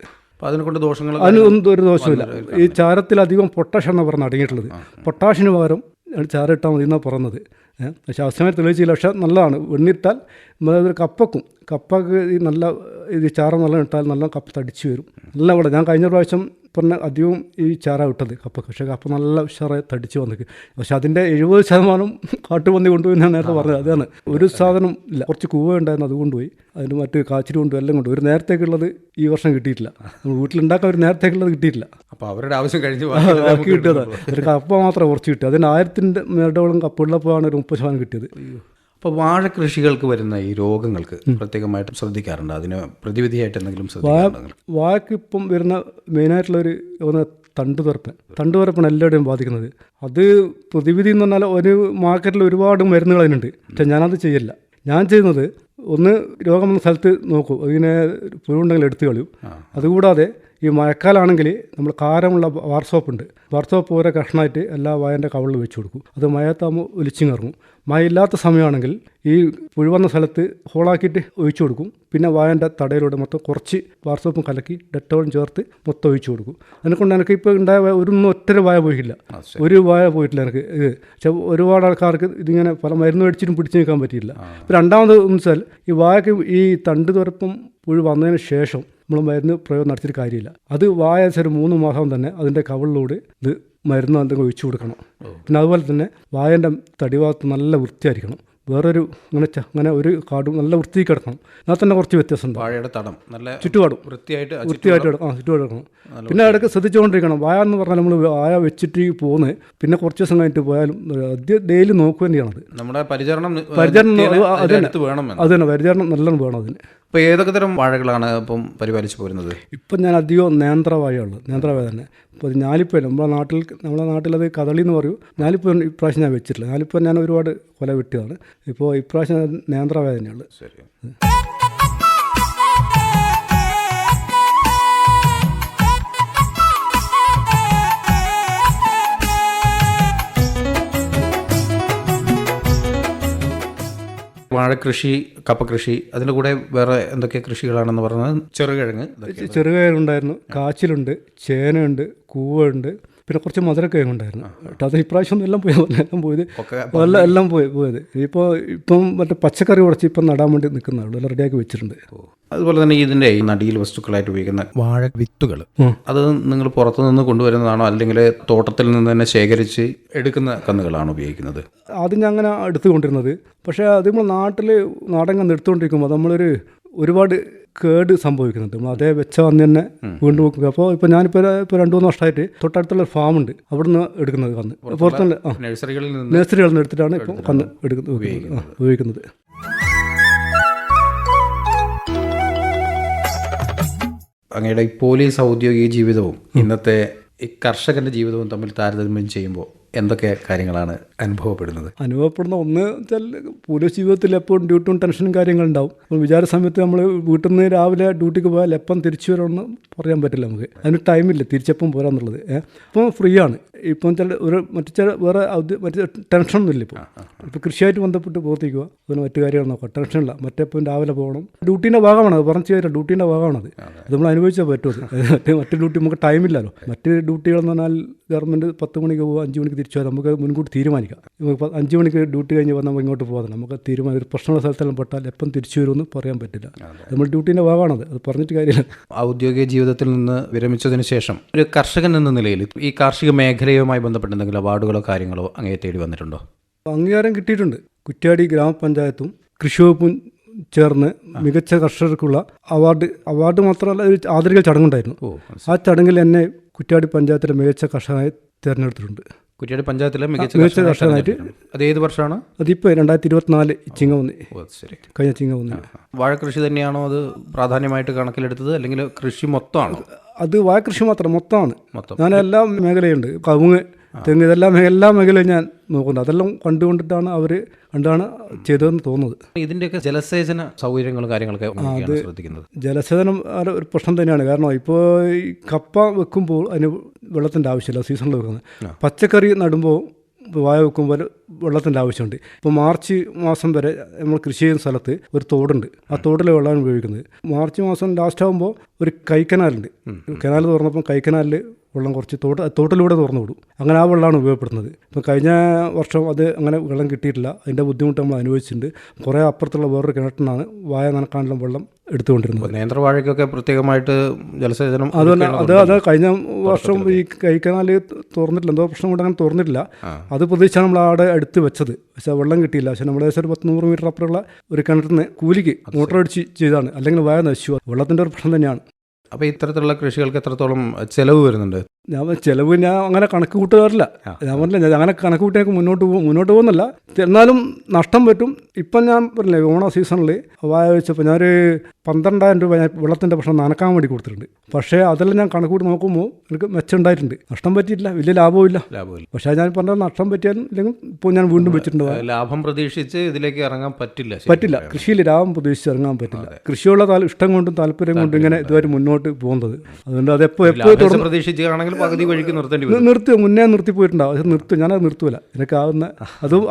അതിനൊന്നും ഒരു ദോഷമില്ല. ഈ ചാരത്തിലധികം പൊട്ടാഷ് എന്നാണ് പറഞ്ഞ് അടങ്ങിയിട്ടുള്ളത്. പൊട്ടാഷിന് പകരം ചാരം ഇട്ടാൽ മതി എന്നാണ് പറയുന്നത്. പക്ഷേ ആ സമയത്ത് തെളിയിച്ചില്ല. പക്ഷേ നല്ലതാണ്. വെണ്ണിട്ടാൽ നമ്മളൊരു കപ്പക്ക് ഈ നല്ല ഇത് ചാരം നല്ല ഇട്ടാൽ നല്ല കപ്പ തടിച്ച് വരും. നല്ല ഇവിടെ ഞാൻ കഴിഞ്ഞ പ്രാവശ്യം പറഞ്ഞ അധികവും ഈ ചാര ഇട്ടത് കപ്പക്ക്. പക്ഷേ കപ്പ നല്ല ഉഷാറായി തടിച്ച് വന്നിക്ക്. പക്ഷെ അതിൻ്റെ 70% കാട്ടുപന്നി കൊണ്ടുപോയി ഞാൻ നേരത്തെ പറഞ്ഞത്. അതാണ്, ഒരു സാധനം ഇല്ല. കുറച്ച് കൂവ ഉണ്ടായിരുന്നു, അത് കൊണ്ടുപോയി. അതിന് മറ്റ് കാച്ചിരി കൊണ്ടുപോയി, എല്ലാം കൊണ്ടുപോയി. ഒരു നേരത്തേക്കുള്ളത് ഈ വർഷം കിട്ടിയിട്ടില്ല. നമ്മൾ വീട്ടിലുണ്ടാക്കാൻ ഒരു നേരത്തേക്കുള്ളത് കിട്ടിയിട്ടില്ല. അപ്പോൾ അവരുടെ ആവശ്യം കഴിഞ്ഞ് ബാക്കി കിട്ടിയത് ഒരു കപ്പ മാത്രമേ കുറച്ച് കിട്ടി. അതിന് 1000 മേടോളം കപ്പ ഉള്ളപ്പോഴാണ് ഒരു 30% കിട്ടിയത്. അപ്പോൾ വാഴ കൃഷികൾക്ക് വരുന്ന ഈ രോഗങ്ങൾക്ക് പ്രത്യേകമായിട്ടും ശ്രദ്ധിക്കാറുണ്ട്? അതിന് പ്രതിവിധിയായിട്ട് എന്തെങ്കിലും ശ്രദ്ധിക്കാറുണ്ട്? വാഴയ്ക്ക് ഇപ്പം വരുന്ന മെയിനായിട്ടുള്ളൊരു തണ്ടുതുറപ്പാണ് എല്ലാവരുടെയും ബാധിക്കുന്നത്. അത് പ്രതിവിധി എന്ന് പറഞ്ഞാൽ ഒരു മാർക്കറ്റിൽ ഒരുപാട് മരുന്നുകൾ അതിനുണ്ട്. പക്ഷെ ഞാനത് ചെയ്യില്ല. ഞാൻ ചെയ്യുന്നത് ഒന്ന് രോഗം വന്ന സ്ഥലത്ത് നോക്കും, അതിനെ പുഴുണ്ടെങ്കിൽ എടുത്തു കളയും. അതുകൂടാതെ ഈ മഴക്കാലാണെങ്കിൽ നമ്മൾ കാരമുള്ള വാർസോപ്പുണ്ട്. വാർസോപ്പ് ഓരോ കഷ്ണമായിട്ട് എല്ലാ വായൻ്റെ കവളിൽ വെച്ച് കൊടുക്കും. അത് മഴത്താകുമ്പോൾ ഒലിച്ചിറങ്ങും. മഴ ഇല്ലാത്ത സമയമാണെങ്കിൽ ഈ പുഴുവന്ന സ്ഥലത്ത് ഹോളാക്കിയിട്ട് ഒഴിച്ചു കൊടുക്കും. പിന്നെ വായൻ്റെ തടയിലൂടെ മൊത്തം കുറച്ച് വാർസോപ്പും കലക്കി ഡെറ്റോളും ചേർത്ത് മൊത്തം ഒഴിച്ചു കൊടുക്കും. അതിനെക്കൊണ്ട് എനിക്ക് ഇപ്പോൾ ഉണ്ടായ ഒറ്റൊരു വായ പോയിട്ടില്ല. ഒരു വായ പോയിട്ടില്ല എനിക്ക്. പക്ഷേ ഒരുപാട് ആൾക്കാർക്ക് ഇതിങ്ങനെ പല മരുന്ന് മേടിച്ചിട്ടും പിടിച്ചു നിൽക്കാൻ പറ്റിയില്ല. രണ്ടാമത് എന്ന് വെച്ചാൽ ഈ വായക്ക് ഈ തണ്ട് തുറപ്പും പുഴു വന്നതിന് ശേഷം നമ്മൾ മരുന്ന് പ്രയോഗം നടത്തിയിട്ട് കാര്യമില്ല. അത് വായ ഒരു 3 മാസം തന്നെ അതിൻ്റെ കവളിലൂടെ ഇത് മരുന്ന് എന്തെങ്കിലും ഒഴിച്ചു കൊടുക്കണം. പിന്നെ അതുപോലെ തന്നെ വായൻ്റെ തടിഭാഗത്ത് നല്ല വൃത്തിയായിരിക്കണം. വേറൊരു അങ്ങനെ ഒരു കാടും നല്ല വൃത്തി കിടക്കണം. എന്നാൽ തന്നെ കുറച്ച് വ്യത്യാസമുണ്ട്. വാഴയുടെ തടം നല്ല ചുറ്റുപാടും വൃത്തിയായിട്ട് കിടക്കണം. പിന്നെ ഇടയ്ക്ക് ശ്രദ്ധിച്ചുകൊണ്ടിരിക്കണം. വായ എന്ന് പറഞ്ഞാൽ നമ്മൾ വായ വെച്ചിട്ട് പോകുന്നത് പിന്നെ കുറച്ച് ദിവസം കഴിഞ്ഞിട്ട് പോയാലും ഡെയിലി നോക്കുക തന്നെയാണത്. നമ്മുടെ പരിചരണം അത് തന്നെ പരിചരണം നല്ലോണം വേണം അതിന്. ഇപ്പോൾ ഏതൊക്കെ തരം വാഴകളാണ് ഇപ്പം പരിപാലിച്ചു പോരുന്നത്? ഇപ്പം ഞാൻ അധികം നേന്ത്രവാഴയുള്ളത്. നേന്ത്രവാഴ തന്നെ. ഇപ്പോൾ ഞാലിപ്പൂല്ല, നമ്മളെ നാട്ടിലത് കദളി എന്ന് പറയും. ഞാലിപ്പൂ ഇപ്രാവശ്യം ഞാൻ വെച്ചിട്ടില്ല. ഞാലിപ്പൂ ഞാൻ ഒരുപാട് കൊല വെട്ടിയതാണ്. ഇപ്പോൾ ഇപ്രാവശ്യം നേന്ത്രവാഴ തന്നെയുള്ളത്. ശരി. വാഴക്കൃഷി, കപ്പകൃഷി, അതിൻ്റെ കൂടെ വേറെ എന്തൊക്കെ കൃഷികളാണെന്ന് പറഞ്ഞത്? ചെറുകിഴങ്ങുണ്ടായിരുന്നു, കാച്ചിലുണ്ട്, ചേനയുണ്ട്, കൂവുണ്ട്, പിന്നെ കുറച്ച് മധുരക്കിഴങ്ങുണ്ടായിരുന്നു. അത് ഇപ്രാവശ്യം എല്ലാം പോയത്. ഇപ്പം മറ്റേ പച്ചക്കറി കുറച്ച് ഇപ്പം നടാൻ വേണ്ടി നിൽക്കുന്നതാണ്, എല്ലാം റെഡിയാക്കി വെച്ചിട്ടുണ്ട്. അതുപോലെ തന്നെ ഇതിൻ്റെ നടീൽ വസ്തുക്കളായിട്ട് ഉപയോഗിക്കുന്ന വാഴ വിത്തുകൾ, അത് നിങ്ങൾ പുറത്തുനിന്ന് കൊണ്ടുവരുന്നതാണോ, അല്ലെങ്കിൽ തോട്ടത്തിൽ നിന്ന് തന്നെ ശേഖരിച്ച് എടുക്കുന്ന കന്നുകളാണോ ഉപയോഗിക്കുന്നത്? ആദ്യം ഞാൻ അങ്ങനെ എടുത്തുകൊണ്ടിരുന്നത്. പക്ഷേ അത് നമ്മൾ നാടൻ കന്ന് എടുത്തുകൊണ്ടിരിക്കുമ്പോൾ നമ്മളൊരു ഒരുപാട് കേട് സംഭവിക്കുന്നുണ്ട്. നമ്മൾ അതേ വെച്ച വന്ന് തന്നെ വീണ്ടും വെക്കുക. അപ്പോൾ ഇപ്പോൾ ഞാനിപ്പോൾ 2-3 വർഷമായിട്ട് തൊട്ടടുത്തുള്ള ഒരു ഫാമുണ്ട്, അവിടെ നിന്ന് എടുക്കുന്നത് കന്ന്. പുറത്തുനിന്ന് നഴ്സറികളിൽ നിന്ന് എടുത്തിട്ടാണ് ഇപ്പം കന്ന് ഉപയോഗിക്കുന്നത്. അങ്ങയുടെ ഈ പോലീസ് ഔദ്യോഗിക ജീവിതവും ഇന്നത്തെ ഈ കർഷകന്റെ ജീവിതവും തമ്മിൽ താരതമ്യം ചെയ്യുമ്പോൾ എന്തൊക്കെ കാര്യങ്ങളാണ് അനുഭവപ്പെടുന്നത്? അനുഭവപ്പെടുന്ന ഒന്ന് വെച്ചാൽ പോലീസ് ജീവിതത്തിൽ എപ്പോഴും ഡ്യൂട്ടിയും ടെൻഷനും കാര്യങ്ങളുണ്ടാവും. അപ്പോൾ വിചാര സമയത്ത് നമ്മൾ വീട്ടിൽ നിന്ന് രാവിലെ ഡ്യൂട്ടിക്ക് പോയാൽ എപ്പം തിരിച്ചു വരുമെന്ന് പറയാൻ പറ്റില്ല. നമുക്ക് അതിന് ടൈമില്ല തിരിച്ചെപ്പം പോരാന്നുള്ളത്. അപ്പോൾ ഫ്രീ ആണ്. ഇപ്പം ചില മറ്റു വേറെ മറ്റു ടെൻഷനൊന്നുമില്ല. ഇപ്പോൾ കൃഷിയായിട്ട് ബന്ധപ്പെട്ട് പ്രവർത്തിക്കുക, പിന്നെ മറ്റു കാര്യങ്ങൾ നോക്കാം, ടെൻഷനില്ല. മറ്റേപ്പം രാവിലെ പോകണം, ഡ്യൂട്ടീൻ്റെ ഭാഗമാണത്, പറഞ്ഞു തരാം, ഡ്യൂട്ടീൻ്റെ ഭാഗമാണത്. അത് നമ്മൾ അനുഭവിച്ചാൽ പറ്റുമത്. മറ്റു ഡ്യൂട്ടി നമുക്ക് ടൈമില്ലല്ലോ. മറ്റ് ഡ്യൂട്ടികളെന്ന് പറഞ്ഞാൽ ഗവൺമെൻറ് 10 മണിക്ക് പോകുക, 5 മണിക്ക് തിരിച്ചു പോകാം. നമുക്ക് മുൻകൂട്ടി തീരുമാനിക്കാം. 5 മണിക്ക് ഡ്യൂട്ടി കഴിഞ്ഞ് വന്നാൽ നമുക്ക് ഇങ്ങോട്ട് പോകാം. നമുക്ക് തീരുമാനം ഒരു പ്രശ്നമുള്ള സ്ഥലത്തെല്ലാം പെട്ടാൽ എപ്പം തിരിച്ചു വരുമെന്ന് പറയാൻ പറ്റില്ല. നമ്മൾ ഡ്യൂട്ടീൻ്റെ ഭാഗമാണത്, അത് പറഞ്ഞിട്ട് കാര്യമില്ല. ഔദ്യോഗിക ജീവിതത്തിൽ നിന്ന് വിരമിച്ചതിന് ശേഷം ഒരു കർഷകൻ എന്ന നിലയിൽ ഈ കാർഷിക മേഖലയുമായി ബന്ധപ്പെട്ട എന്തെങ്കിലും അവാർഡുകളോ കാര്യങ്ങളോ അങ്ങേ തേടി വന്നിട്ടുണ്ടോ? അംഗീകാരം കിട്ടിയിട്ടുണ്ട്. കുറ്റ്യാടി ഗ്രാമപഞ്ചായത്തും കൃഷി വകുപ്പും ചേർന്ന് മികച്ച കർഷകർക്കുള്ള അവാർഡ് മാത്രമല്ല, ഒരു ആദരിക്കൽ ചടങ്ങുണ്ടായിരുന്നു. ആ ചടങ്ങിൽ എന്നെ കുറ്റ്യാടി പഞ്ചായത്തിലെ മികച്ച കർഷകനായി തിരഞ്ഞെടുത്തിട്ടുണ്ട്. കുറ്റ്യാടി പഞ്ചായത്തിലെ മികച്ച കർഷകനായിട്ട്. അത് ഏത് വർഷമാണ്? അതിപ്പോൾ 2024 ചിങ്ങവന്നി, കഴിഞ്ഞ ചിങ്ങവന്നി. വാഴ കൃഷി തന്നെയാണോ അത് പ്രാധാന്യമായിട്ട് കണക്കിലെടുത്തത്, അല്ലെങ്കിൽ കൃഷി മൊത്തമാണോ? അത് വാഴ കൃഷി മൊത്തമാണ്. ഞാൻ എല്ലാ മേഖലയുണ്ട്, കവുങ്ങ്, തെങ്ങ്, എല്ലാ മേഖലയും ഞാൻ നോക്കുന്നത്. അതെല്ലാം കണ്ടാണ് ചെയ്തതെന്ന് തോന്നുന്നത്. ഇതിൻ്റെയൊക്കെ ജലസേചന സൗകര്യങ്ങളും കാര്യങ്ങളൊക്കെ ശ്രദ്ധിക്കുന്നത്. ജലസേചനം ഒരു പ്രശ്നം തന്നെയാണ്. കാരണം ഇപ്പോൾ ഈ കപ്പ വെക്കുമ്പോൾ അതിന് വെള്ളത്തിൻ്റെ ആവശ്യമില്ല, സീസണിൽ വെക്കുന്നത്. പച്ചക്കറി നടുമ്പോൾ വാഴ വെക്കുമ്പോൾ വെള്ളത്തിൻ്റെ ആവശ്യമുണ്ട്. ഇപ്പോൾ മാർച്ച് മാസം വരെ നമ്മൾ കൃഷി ചെയ്യുന്ന സ്ഥലത്ത് ഒരു തോടുണ്ട്. ആ തോടിലെ വെള്ളമാണ് ഉപയോഗിക്കുന്നത്. മാർച്ച് മാസം ലാസ്റ്റ് ആകുമ്പോൾ ഒരു കൈക്കനാലുണ്ട്. കനാൽ തുറന്നപ്പോൾ കൈക്കനാലിൽ വെള്ളം കുറച്ച് തോട്ടിലൂടെ തുറന്നു വിടും. അങ്ങനെ ആ വെള്ളമാണ് ഉപയോഗപ്പെടുന്നത്. ഇപ്പം കഴിഞ്ഞ വർഷം അത് അങ്ങനെ വെള്ളം കിട്ടിയിട്ടില്ല. അതിൻ്റെ ബുദ്ധിമുട്ട് നമ്മൾ അനുഭവിച്ചിട്ടുണ്ട്. കുറേ അപ്പുറത്തുള്ള വേറൊരു കിണറ്റിനാണ് വാഴ നനക്കാനുള്ള വെള്ളം എടുത്തുകൊണ്ടിരുന്നത്. നേന്ത്രവാഴയ്ക്കൊക്കെ പ്രത്യേകമായിട്ട് ജലസേചനം അത് കഴിഞ്ഞ വർഷം ഈ കൈക്കനാല് തുറന്നിട്ടില്ല, എന്തോ പ്രശ്നം കൊണ്ട് അങ്ങനെ തുറന്നിട്ടില്ല. അത് പ്രതീക്ഷിച്ചാണ് നമ്മൾ അവിടെ എടുത്ത് വെച്ചത്. പക്ഷേ വെള്ളം കിട്ടിയില്ല. പക്ഷേ നമ്മൾ ഏകദേശം ഒരു 100 മീറ്റർ അപ്പുറമുള്ള ഒരു കിണറ്റിന് കൂലിക്ക് മോട്ടർ അടിച്ച് ചെയ്താണ്, അല്ലെങ്കിൽ വാഴ നശിച്ചു. വെള്ളത്തിൻ്റെ ഒരു പ്രശ്നം തന്നെയാണ്. അപ്പോൾ ഇത്തരത്തിലുള്ള കൃഷികൾക്ക് എത്രത്തോളം ചിലവ് വരുന്നുണ്ട്? ചിലവ് ഞാൻ അങ്ങനെ കണക്ക് കൂട്ടുകാറില്ല. ഞാൻ പറഞ്ഞില്ല, അങ്ങനെ കണക്ക് കൂട്ടിയൊക്കെ മുന്നോട്ട് പോകുന്നില്ല. എന്നാലും നഷ്ടം പറ്റും. ഇപ്പം ഞാൻ പറഞ്ഞില്ലേ, ഓണ സീസണിൽ വാഴ വെച്ചപ്പോൾ ഞാനൊരു 12,000 രൂപ ഞാൻ വെള്ളത്തിൻ്റെ പ്രശ്നം നനക്കാൻ വേണ്ടി കൊടുത്തിട്ടുണ്ട്. പക്ഷേ അതെല്ലാം ഞാൻ കണക്ക് കൂട്ടി നോക്കുമ്പോൾ എനിക്ക് മെച്ചമുണ്ടായിട്ടുണ്ട്. നഷ്ടം പറ്റിയിട്ടില്ല, വലിയ ലാഭമില്ല. പക്ഷേ ഞാൻ പറഞ്ഞത് നഷ്ടം പറ്റിയാലും ഇല്ലെങ്കിൽ ഇപ്പോൾ ഞാൻ വീണ്ടും വെച്ചിട്ടുണ്ട്. ലാഭം പ്രതീക്ഷിച്ച് ഇതിലേക്ക് ഇറങ്ങാൻ പറ്റില്ല. കൃഷിയിൽ ലാഭം പ്രതീക്ഷിച്ച് ഇറങ്ങാൻ പറ്റില്ല. കൃഷിയുള്ള ഇഷ്ടം കൊണ്ടും താല്പര്യം കൊണ്ടും ഇങ്ങനെ ഇതുവരെ മുന്നോട്ട് പോകുന്നത്. അതുകൊണ്ട് അത് എപ്പോഴും പ്രതീക്ഷിച്ചാണെങ്കിൽ പകുതി വഴിക്ക് മുന്നേ നിർത്തിപ്പോയിട്ടുണ്ടാവും. അത് ഞാനത് നിർത്തൂല. എനിക്കാവുന്ന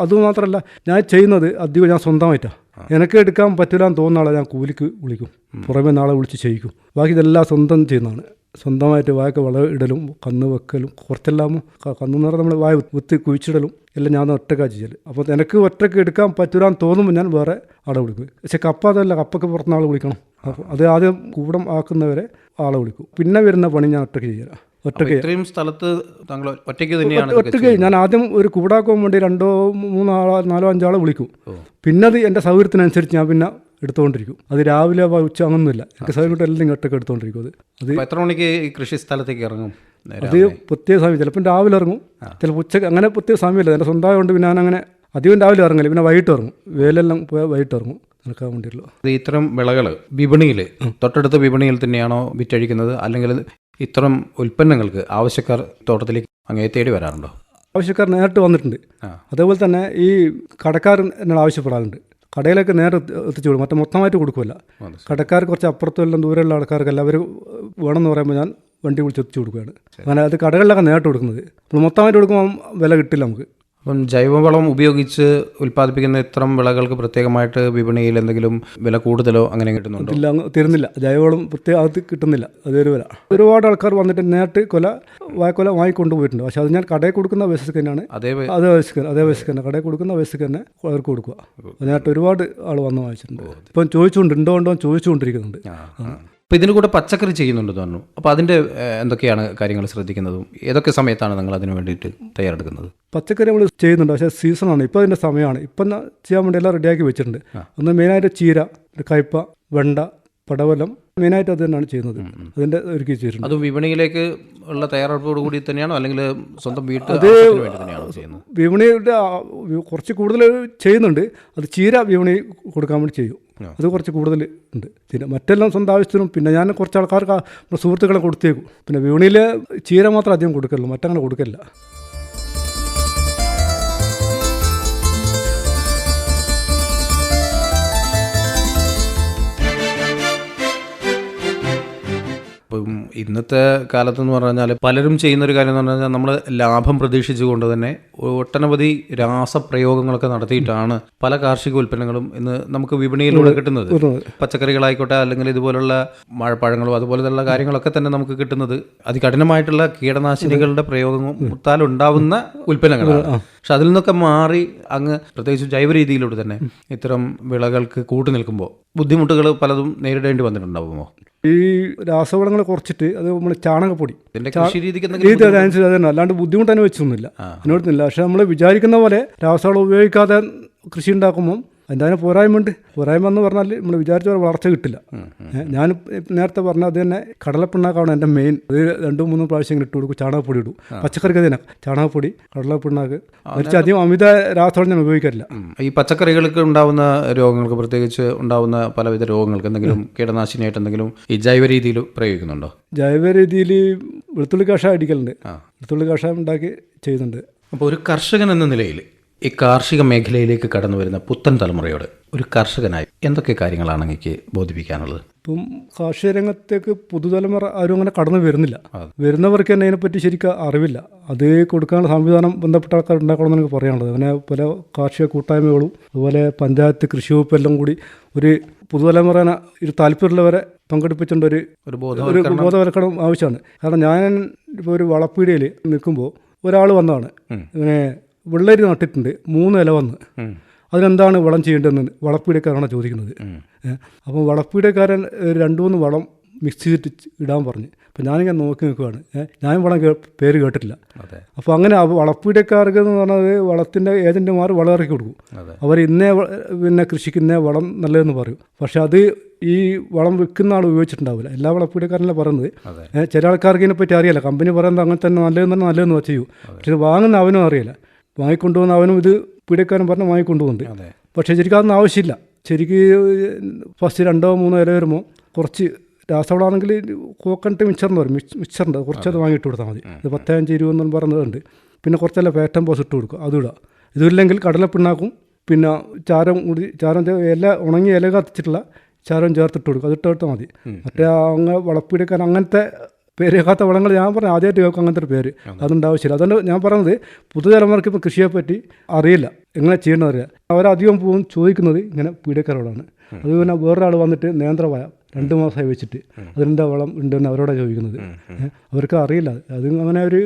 അതുമാത്രമല്ല, ഞാൻ ചെയ്യുന്നത് അധികം ഞാൻ സ്വന്തമായിട്ടാണ്. എനിക്ക് എടുക്കാൻ പറ്റില്ലാന്ന് തോന്നുന്ന ആളെ ഞാൻ കൂലിക്ക് വിളിക്കും, പുറമെ നാളെ വിളിച്ച് ചെയ്യിക്കും. ബാക്കി ഇതെല്ലാം സ്വന്തം ചെയ്യുന്നതാണ്. സ്വന്തമായിട്ട് വാഴക്ക് വളം ഇടലും കന്ന് വെക്കലും കുറച്ചെല്ലാം കന്നെന്ന് പറഞ്ഞാൽ നമ്മൾ വാഴ വിത്ത് കുഴിച്ചിടലും എല്ലാം ഞാൻ ഒറ്റക്കാണ് ചെയ്യൽ. അപ്പോൾ എനിക്ക് ഒറ്റയ്ക്ക് എടുക്കാൻ പറ്റില്ലാന്ന് തോന്നുമ്പോൾ ഞാൻ വേറെ ആളെ വിളിക്കും. പക്ഷേ കപ്പ അതല്ല, കപ്പയ്ക്ക് പുറത്തുനിന്ന് ആളെ വിളിക്കണം. അപ്പോൾ അത് ആദ്യം കൂടം ആക്കുന്നവരെ ആളെ വിളിക്കും. പിന്നെ വരുന്ന പണി ഞാൻ ഒറ്റയ്ക്ക് ചെയ്യാം. ഇത്രയും സ്ഥലത്ത് താങ്കൾ ഒറ്റയ്ക്ക് ഞാൻ ആദ്യം ഒരു കൂടാക്കാൻ വേണ്ടി 2, 3, 4, 5 ആളെ വിളിക്കും. പിന്നെ അത് എൻ്റെ സൗകര്യത്തിനനുസരിച്ച് ഞാൻ പിന്നെ എടുത്തുകൊണ്ടിരിക്കും. അത് രാവിലെ ഉച്ച അങ്ങൊന്നുമില്ല, എൻ്റെ സൗകര്യം എല്ലാം ഒറ്റയ്ക്ക് എടുത്തുകൊണ്ടിരിക്കും. അത് എത്ര മണിക്ക് ഈ കൃഷി സ്ഥലത്തേക്ക് ഇറങ്ങും? അത് പ്രത്യേക സമയം, ചിലപ്പോൾ രാവിലെ ഇറങ്ങും, ചിലപ്പോൾ ഉച്ചക്ക്, അങ്ങനെ പ്രത്യേക സമയമില്ല. എൻ്റെ സ്വന്തമായതുകൊണ്ട് പിന്നെ ഞാൻ അങ്ങനെ അധികം രാവിലെ ഇറങ്ങില്ല. പിന്നെ വൈകിട്ട് ഇറങ്ങും, വേലെല്ലാം പോയാൽ വൈകിട്ട് ഇറങ്ങും. നടക്കാൻ വേണ്ടിയിട്ടുള്ളൂ. ഇത്തരം വിളകൾ വിപണിയിൽ തൊട്ടടുത്ത വിപണിയിൽ തന്നെയാണോ വിറ്റഴിക്കുന്നത്, അല്ലെങ്കിൽ ഇത്തരം ഉൽപ്പന്നങ്ങൾക്ക് ആവശ്യക്കാർ തോട്ടത്തിലേക്ക് അങ്ങേ തേടി വരാറുണ്ടോ? ആവശ്യക്കാർ നേരിട്ട് വന്നിട്ടുണ്ട്. അതേപോലെ തന്നെ ഈ കടക്കാർ എന്നോട് ആവശ്യപ്പെടാറുണ്ട്. കടയിലേക്ക് നേരെ എത്തിച്ചു കൊടുക്കും, മറ്റേ മൊത്തമായിട്ട് കൊടുക്കുമല്ല. കടക്കാർ കുറച്ച് അപ്പുറത്തും എല്ലാം ദൂരെയുള്ള ആൾക്കാർക്കല്ല അവർ വേണമെന്ന് പറയുമ്പോൾ ഞാൻ വണ്ടി വിളിച്ച് എത്തിച്ചു കൊടുക്കുകയാണ്. അങ്ങനെ അത് കടകളിലൊക്കെ നേരിട്ട് കൊടുക്കുന്നത്. നമ്മൾ മൊത്തമായിട്ട് കൊടുക്കുമ്പോൾ വില കിട്ടില്ല നമുക്ക്. അപ്പം ജൈവവളം ഉപയോഗിച്ച് ഉൽപ്പാദിപ്പിക്കുന്ന ഇത്തരം വിളകൾക്ക് പ്രത്യേകമായിട്ട് വിപണിയിൽ എന്തെങ്കിലും വില കൂടുതലോ അങ്ങനെ കിട്ടുന്നുണ്ടോ? ഇല്ല, തരുന്നില്ല. ജൈവവളം പ്രത്യേകം അത് കിട്ടുന്നില്ല. അതൊരു വില. ഒരുപാട് ആൾക്കാർ വന്നിട്ട് നേരിട്ട് വാഴക്കൊല വാങ്ങിക്കൊണ്ടുപോയിട്ടുണ്ട്. പക്ഷേ അത് ഞാൻ കടയിൽ കൊടുക്കുന്ന വയസ്സിക്ക് തന്നെയാണ്. അതേ വയസ്സിക്ക് തന്നെ കടയിൽ കൊടുക്കുന്ന വയസ്സിക്ക് തന്നെ അവർക്ക് കൊടുക്കുക. നേരിട്ട് ഒരുപാട് ആൾ വന്ന് വാങ്ങിച്ചിട്ടുണ്ട്. ഇപ്പം ഉണ്ടോ ചോദിച്ചുകൊണ്ടിരിക്കുന്നുണ്ട്. അപ്പോൾ ഇതിന് കൂടെ പച്ചക്കറി ചെയ്യുന്നുണ്ടെന്ന് പറഞ്ഞു. അപ്പോൾ അതിൻ്റെ എന്തൊക്കെയാണ് കാര്യങ്ങൾ ശ്രദ്ധിക്കുന്നതും ഏതൊക്കെ സമയത്താണ് നിങ്ങൾ അതിന് വേണ്ടിയിട്ട് തയ്യാറെടുക്കുന്നത്? പച്ചക്കറി നമ്മൾ ചെയ്യുന്നുണ്ട്, പക്ഷേ സീസണാണ്. ഇപ്പോൾ അതിൻ്റെ സമയമാണ്. ഇപ്പം ചെയ്യാൻ വേണ്ടി എല്ലാം റെഡിയാക്കി വെച്ചിട്ടുണ്ട്. ഒന്ന് മെയിനായിട്ട് ചീര, കയ്പ, വെണ്ട, പടവലം, മെയിനായിട്ട് അത് തന്നെയാണ് ചെയ്യുന്നത്. അതിൻ്റെ ഒരുക്കി വെച്ചിട്ടുണ്ട്. അത് വിപണിയിലേക്ക് ഉള്ള തയ്യാറെടുപ്പോട് കൂടി തന്നെയാണോ, അല്ലെങ്കിൽ സ്വന്തം വീട്ടിൽ തന്നെയാണോ ചെയ്യുന്നത്? വിപണിയുടെ കുറച്ച് കൂടുതൽ ചെയ്യുന്നുണ്ട്. അത് ചീര വിപണി കൊടുക്കാൻ വേണ്ടി ചെയ്യും. അത് കുറച്ച് കൂടുതൽ ഉണ്ട്. പിന്നെ മറ്റെല്ലാം സ്വന്തം ആവശ്യത്തിനും, പിന്നെ ഞാൻ കുറച്ച് ആൾക്കാർക്ക് സുഹൃത്തുക്കളെ കൊടുത്തേക്കും. പിന്നെ വിപണിയിൽ ചീര മാത്രം അധികം കൊടുക്കലുള്ളൂ, മറ്റങ്ങനെ കൊടുക്കില്ല. ഇപ്പം ഇന്നത്തെ കാലത്തെന്ന് പറഞ്ഞാൽ പലരും ചെയ്യുന്നൊരു കാര്യം എന്ന് പറഞ്ഞാൽ നമ്മൾ ലാഭം പ്രതീക്ഷിച്ചുകൊണ്ട് തന്നെ ഒട്ടനവധി രാസപ്രയോഗങ്ങളൊക്കെ നടത്തിയിട്ടാണ് പല കാർഷിക ഉൽപ്പന്നങ്ങളും ഇന്ന് നമുക്ക് വിപണിയിലൂടെ കിട്ടുന്നത്. പച്ചക്കറികളായിക്കോട്ടെ, അല്ലെങ്കിൽ ഇതുപോലുള്ള പഴങ്ങളും അതുപോലെയുള്ള കാര്യങ്ങളൊക്കെ തന്നെ നമുക്ക് കിട്ടുന്നത് അതികഠിനമായിട്ടുള്ള കീടനാശിനികളുടെ പ്രയോഗത്താൽ ഉണ്ടാവുന്ന ഉൽപ്പന്നങ്ങളാണ്. പക്ഷെ അതിൽ നിന്നൊക്കെ മാറി അങ്ങ് പ്രത്യേകിച്ച് ജൈവ രീതിയിലൂടെ തന്നെ ഇത്തരം വിളകൾക്ക് കൂട്ടു നിൽക്കുമ്പോൾ ബുദ്ധിമുട്ടുകൾ പലതും നേരിടേണ്ടി വന്നിട്ടുണ്ടാവുമോ? ഈ രാസവളങ്ങൾ കുറച്ചിട്ട് അത് നമ്മൾ ചാണകപ്പൊടി കൃഷി രീതിക്ക് രീതി അതനുസരിച്ച് തന്നെ, അല്ലാണ്ട് ബുദ്ധിമുട്ട് അനുഭവിച്ചൊന്നുമില്ല, അനുഭവത്തില്ല. പക്ഷെ നമ്മൾ വിചാരിക്കുന്ന പോലെ രാസവളം ഉപയോഗിക്കാതെ കൃഷി ഉണ്ടാക്കുമ്പം അതിൻ്റെ പോരായ്മ എന്ന് പറഞ്ഞാൽ നമ്മൾ വിചാരിച്ച പോലെ വളർച്ച കിട്ടില്ല. ഞാൻ നേരത്തെ പറഞ്ഞ അത് തന്നെ കടലപ്പിണ്ണാക്കാണ് എൻ്റെ മെയിൻ. അത് 2-3 പ്രാവശ്യം ഇട്ട് കൊടുക്കും. ചാണകപ്പൊടി ഇടും. പച്ചക്കറിക്ക് തന്നെ ചാണകപ്പൊടി, കടലപ്പിണ്ണാക്ക്, മറിച്ച് അധികം അമിത രാസവളം ഞാൻ ഉപയോഗിക്കാറില്ല. ഈ പച്ചക്കറികൾക്ക് ഉണ്ടാവുന്ന രോഗങ്ങൾക്ക്, പ്രത്യേകിച്ച് ഉണ്ടാവുന്ന പലവിധ രോഗങ്ങൾക്ക് എന്തെങ്കിലും കീടനാശിനിയായിട്ട് എന്തെങ്കിലും ഈ ജൈവ രീതിയിൽ പ്രയോഗിക്കുന്നുണ്ടോ? ജൈവ രീതിയിൽ വെളുത്തുള്ളി കഷായം അടിക്കലുണ്ട്. വെളുത്തുള്ളി കഷായം ഉണ്ടാക്കി ചെയ്യുന്നുണ്ട്. അപ്പോൾ ഒരു കർഷകൻ എന്ന നിലയിൽ ഈ കാർഷിക മേഖലയിലേക്ക് കടന്നു വരുന്ന പുത്തൻ തലമുറയോട് ഒരു കർഷകനായി എന്തൊക്കെ കാര്യങ്ങളാണ് എനിക്ക് ബോധിപ്പിക്കാനുള്ളത്? ഇപ്പം കാർഷിക രംഗത്തേക്ക് പുതുതലമുറ ആരും അങ്ങനെ കടന്നു വരുന്നില്ല. വരുന്നവർക്ക് തന്നെ അതിനെപ്പറ്റി ശരിക്കും അറിവില്ല. അത് കൊടുക്കാനുള്ള സംവിധാനം ബന്ധപ്പെട്ട ആൾക്കാർ ഉണ്ടാക്കണമെന്ന് എനിക്ക് പറയാനുള്ളത്. അങ്ങനെ പല കാർഷിക കൂട്ടായ്മകളും അതുപോലെ പഞ്ചായത്ത്, കൃഷി വകുപ്പ് എല്ലാം കൂടി ഒരു പുതുതലമുറനെ ഒരു താല്പര്യമുള്ളവരെ പങ്കെടുപ്പിച്ചുകൊണ്ട് ഒരു ബോധവൽക്കരണം ആവശ്യമാണ്. കാരണം ഞാൻ ഇപ്പോൾ ഒരു വളപ്പീടികയിൽ നിൽക്കുമ്പോൾ ഒരാൾ വന്നതാണ്, ഇങ്ങനെ വെള്ളരി നട്ടിട്ടുണ്ട്, 3 ഇല വന്ന്, അതിനെന്താണ് വളം ചെയ്യേണ്ടതെന്ന് വളപ്പീടിയക്കാരാണ് ചോദിക്കുന്നത്. അപ്പോൾ വളപ്പീടിയക്കാരൻ 2-3 വളം മിക്സ് ചെയ്തിട്ട് ഇടാൻ പറഞ്ഞു. അപ്പോൾ ഞാനിങ്ങനെ നോക്കി നിൽക്കുകയാണ്. ഞാൻ വളം പേര് കേട്ടിട്ടില്ല. അപ്പോൾ അങ്ങനെ വളപ്പീടിയക്കാർക്ക് എന്ന് പറഞ്ഞത് വളത്തിൻ്റെ ഏജൻറ്റുമാർ വളം ഇറക്കി കൊടുക്കും. അവർ പിന്നെ കൃഷിക്ക് ഇന്നേ വളം നല്ലതെന്ന് പറയും. പക്ഷെ അത് ഈ വളം വിൽക്കുന്ന ആൾ ഉപയോഗിച്ചിട്ടുണ്ടാവില്ല. എല്ലാ വളപ്പീടിയക്കാരനല്ലേ പറയുന്നത്. ചില ആൾക്കാർക്ക് ഇതിനെപ്പറ്റി അറിയില്ല. കമ്പനി പറയുന്നത് അങ്ങനെ തന്നെ നല്ലതെന്ന് ചെയ്യും. പക്ഷെ ഇത് വാങ്ങുന്ന അവനും അറിയില്ല. വാങ്ങിക്കൊണ്ടുവന്ന അവനും ഇത് പീടിയക്കാരൻ പറഞ്ഞ് വാങ്ങിക്കൊണ്ടുപോകുന്നുണ്ട്. പക്ഷേ ശരിക്കും അതൊന്നും ആവശ്യമില്ല. ശരിക്ക് ഫസ്റ്റ് 2-3 ഇല വരുമ്പോൾ കുറച്ച് രാസവളമാണെങ്കിൽ കോക്കനട്ട് മിക്സറിന് പറയും, മിക്സറുണ്ട്, കുറച്ചത് വാങ്ങിയിട്ട് കൊടുത്താൽ മതി. ഇത് 10-5-20 എന്നും പറയുന്നതുണ്ട്. പിന്നെ കുറച്ചെല്ലാം ഫാറ്റം പോസ് ഇട്ട് കൊടുക്കും, അതും ഇടാം. ഇതില്ലെങ്കിൽ കടലപ്പിണ്ണാക്കും, പിന്നെ ചാരം ഉണങ്ങിയ ഇല കത്തിച്ചിട്ടുള്ള ചാരം ചേർത്തിട്ട് കൊടുക്കും, അതിട്ട് മതി. മറ്റേ വളപ്പീടിയക്കാരൻ അങ്ങനത്തെ പേരേക്കാത്ത വളങ്ങൾ ഞാൻ പറഞ്ഞു ആദ്യമായിട്ട് കേൾക്കും അങ്ങനത്തെ ഒരു പേര്. അതുകൊണ്ട് ആവശ്യമില്ല. അതുകൊണ്ട് ഞാൻ പറയുന്നത് പുതുതലമുറയ്ക്ക് ഇപ്പോൾ കൃഷിയെപ്പറ്റി അറിയില്ല, എങ്ങനെ ചെയ്യണമെന്നറിയാം. അവരധികം പോകും ചോദിക്കുന്നത് ഇങ്ങനെ പീടിയക്കാരോടാണ്. അത് പിന്നെ വേറൊരാൾ വന്നിട്ട് നേന്ത്രവായ 2 മാസമായി വെച്ചിട്ട് അതിൻ്റെ വളം ഉണ്ടെന്ന് അവരോടാണ് ചോദിക്കുന്നത്. അവർക്ക് അറിയില്ല. അത് അങ്ങനെ ഒരു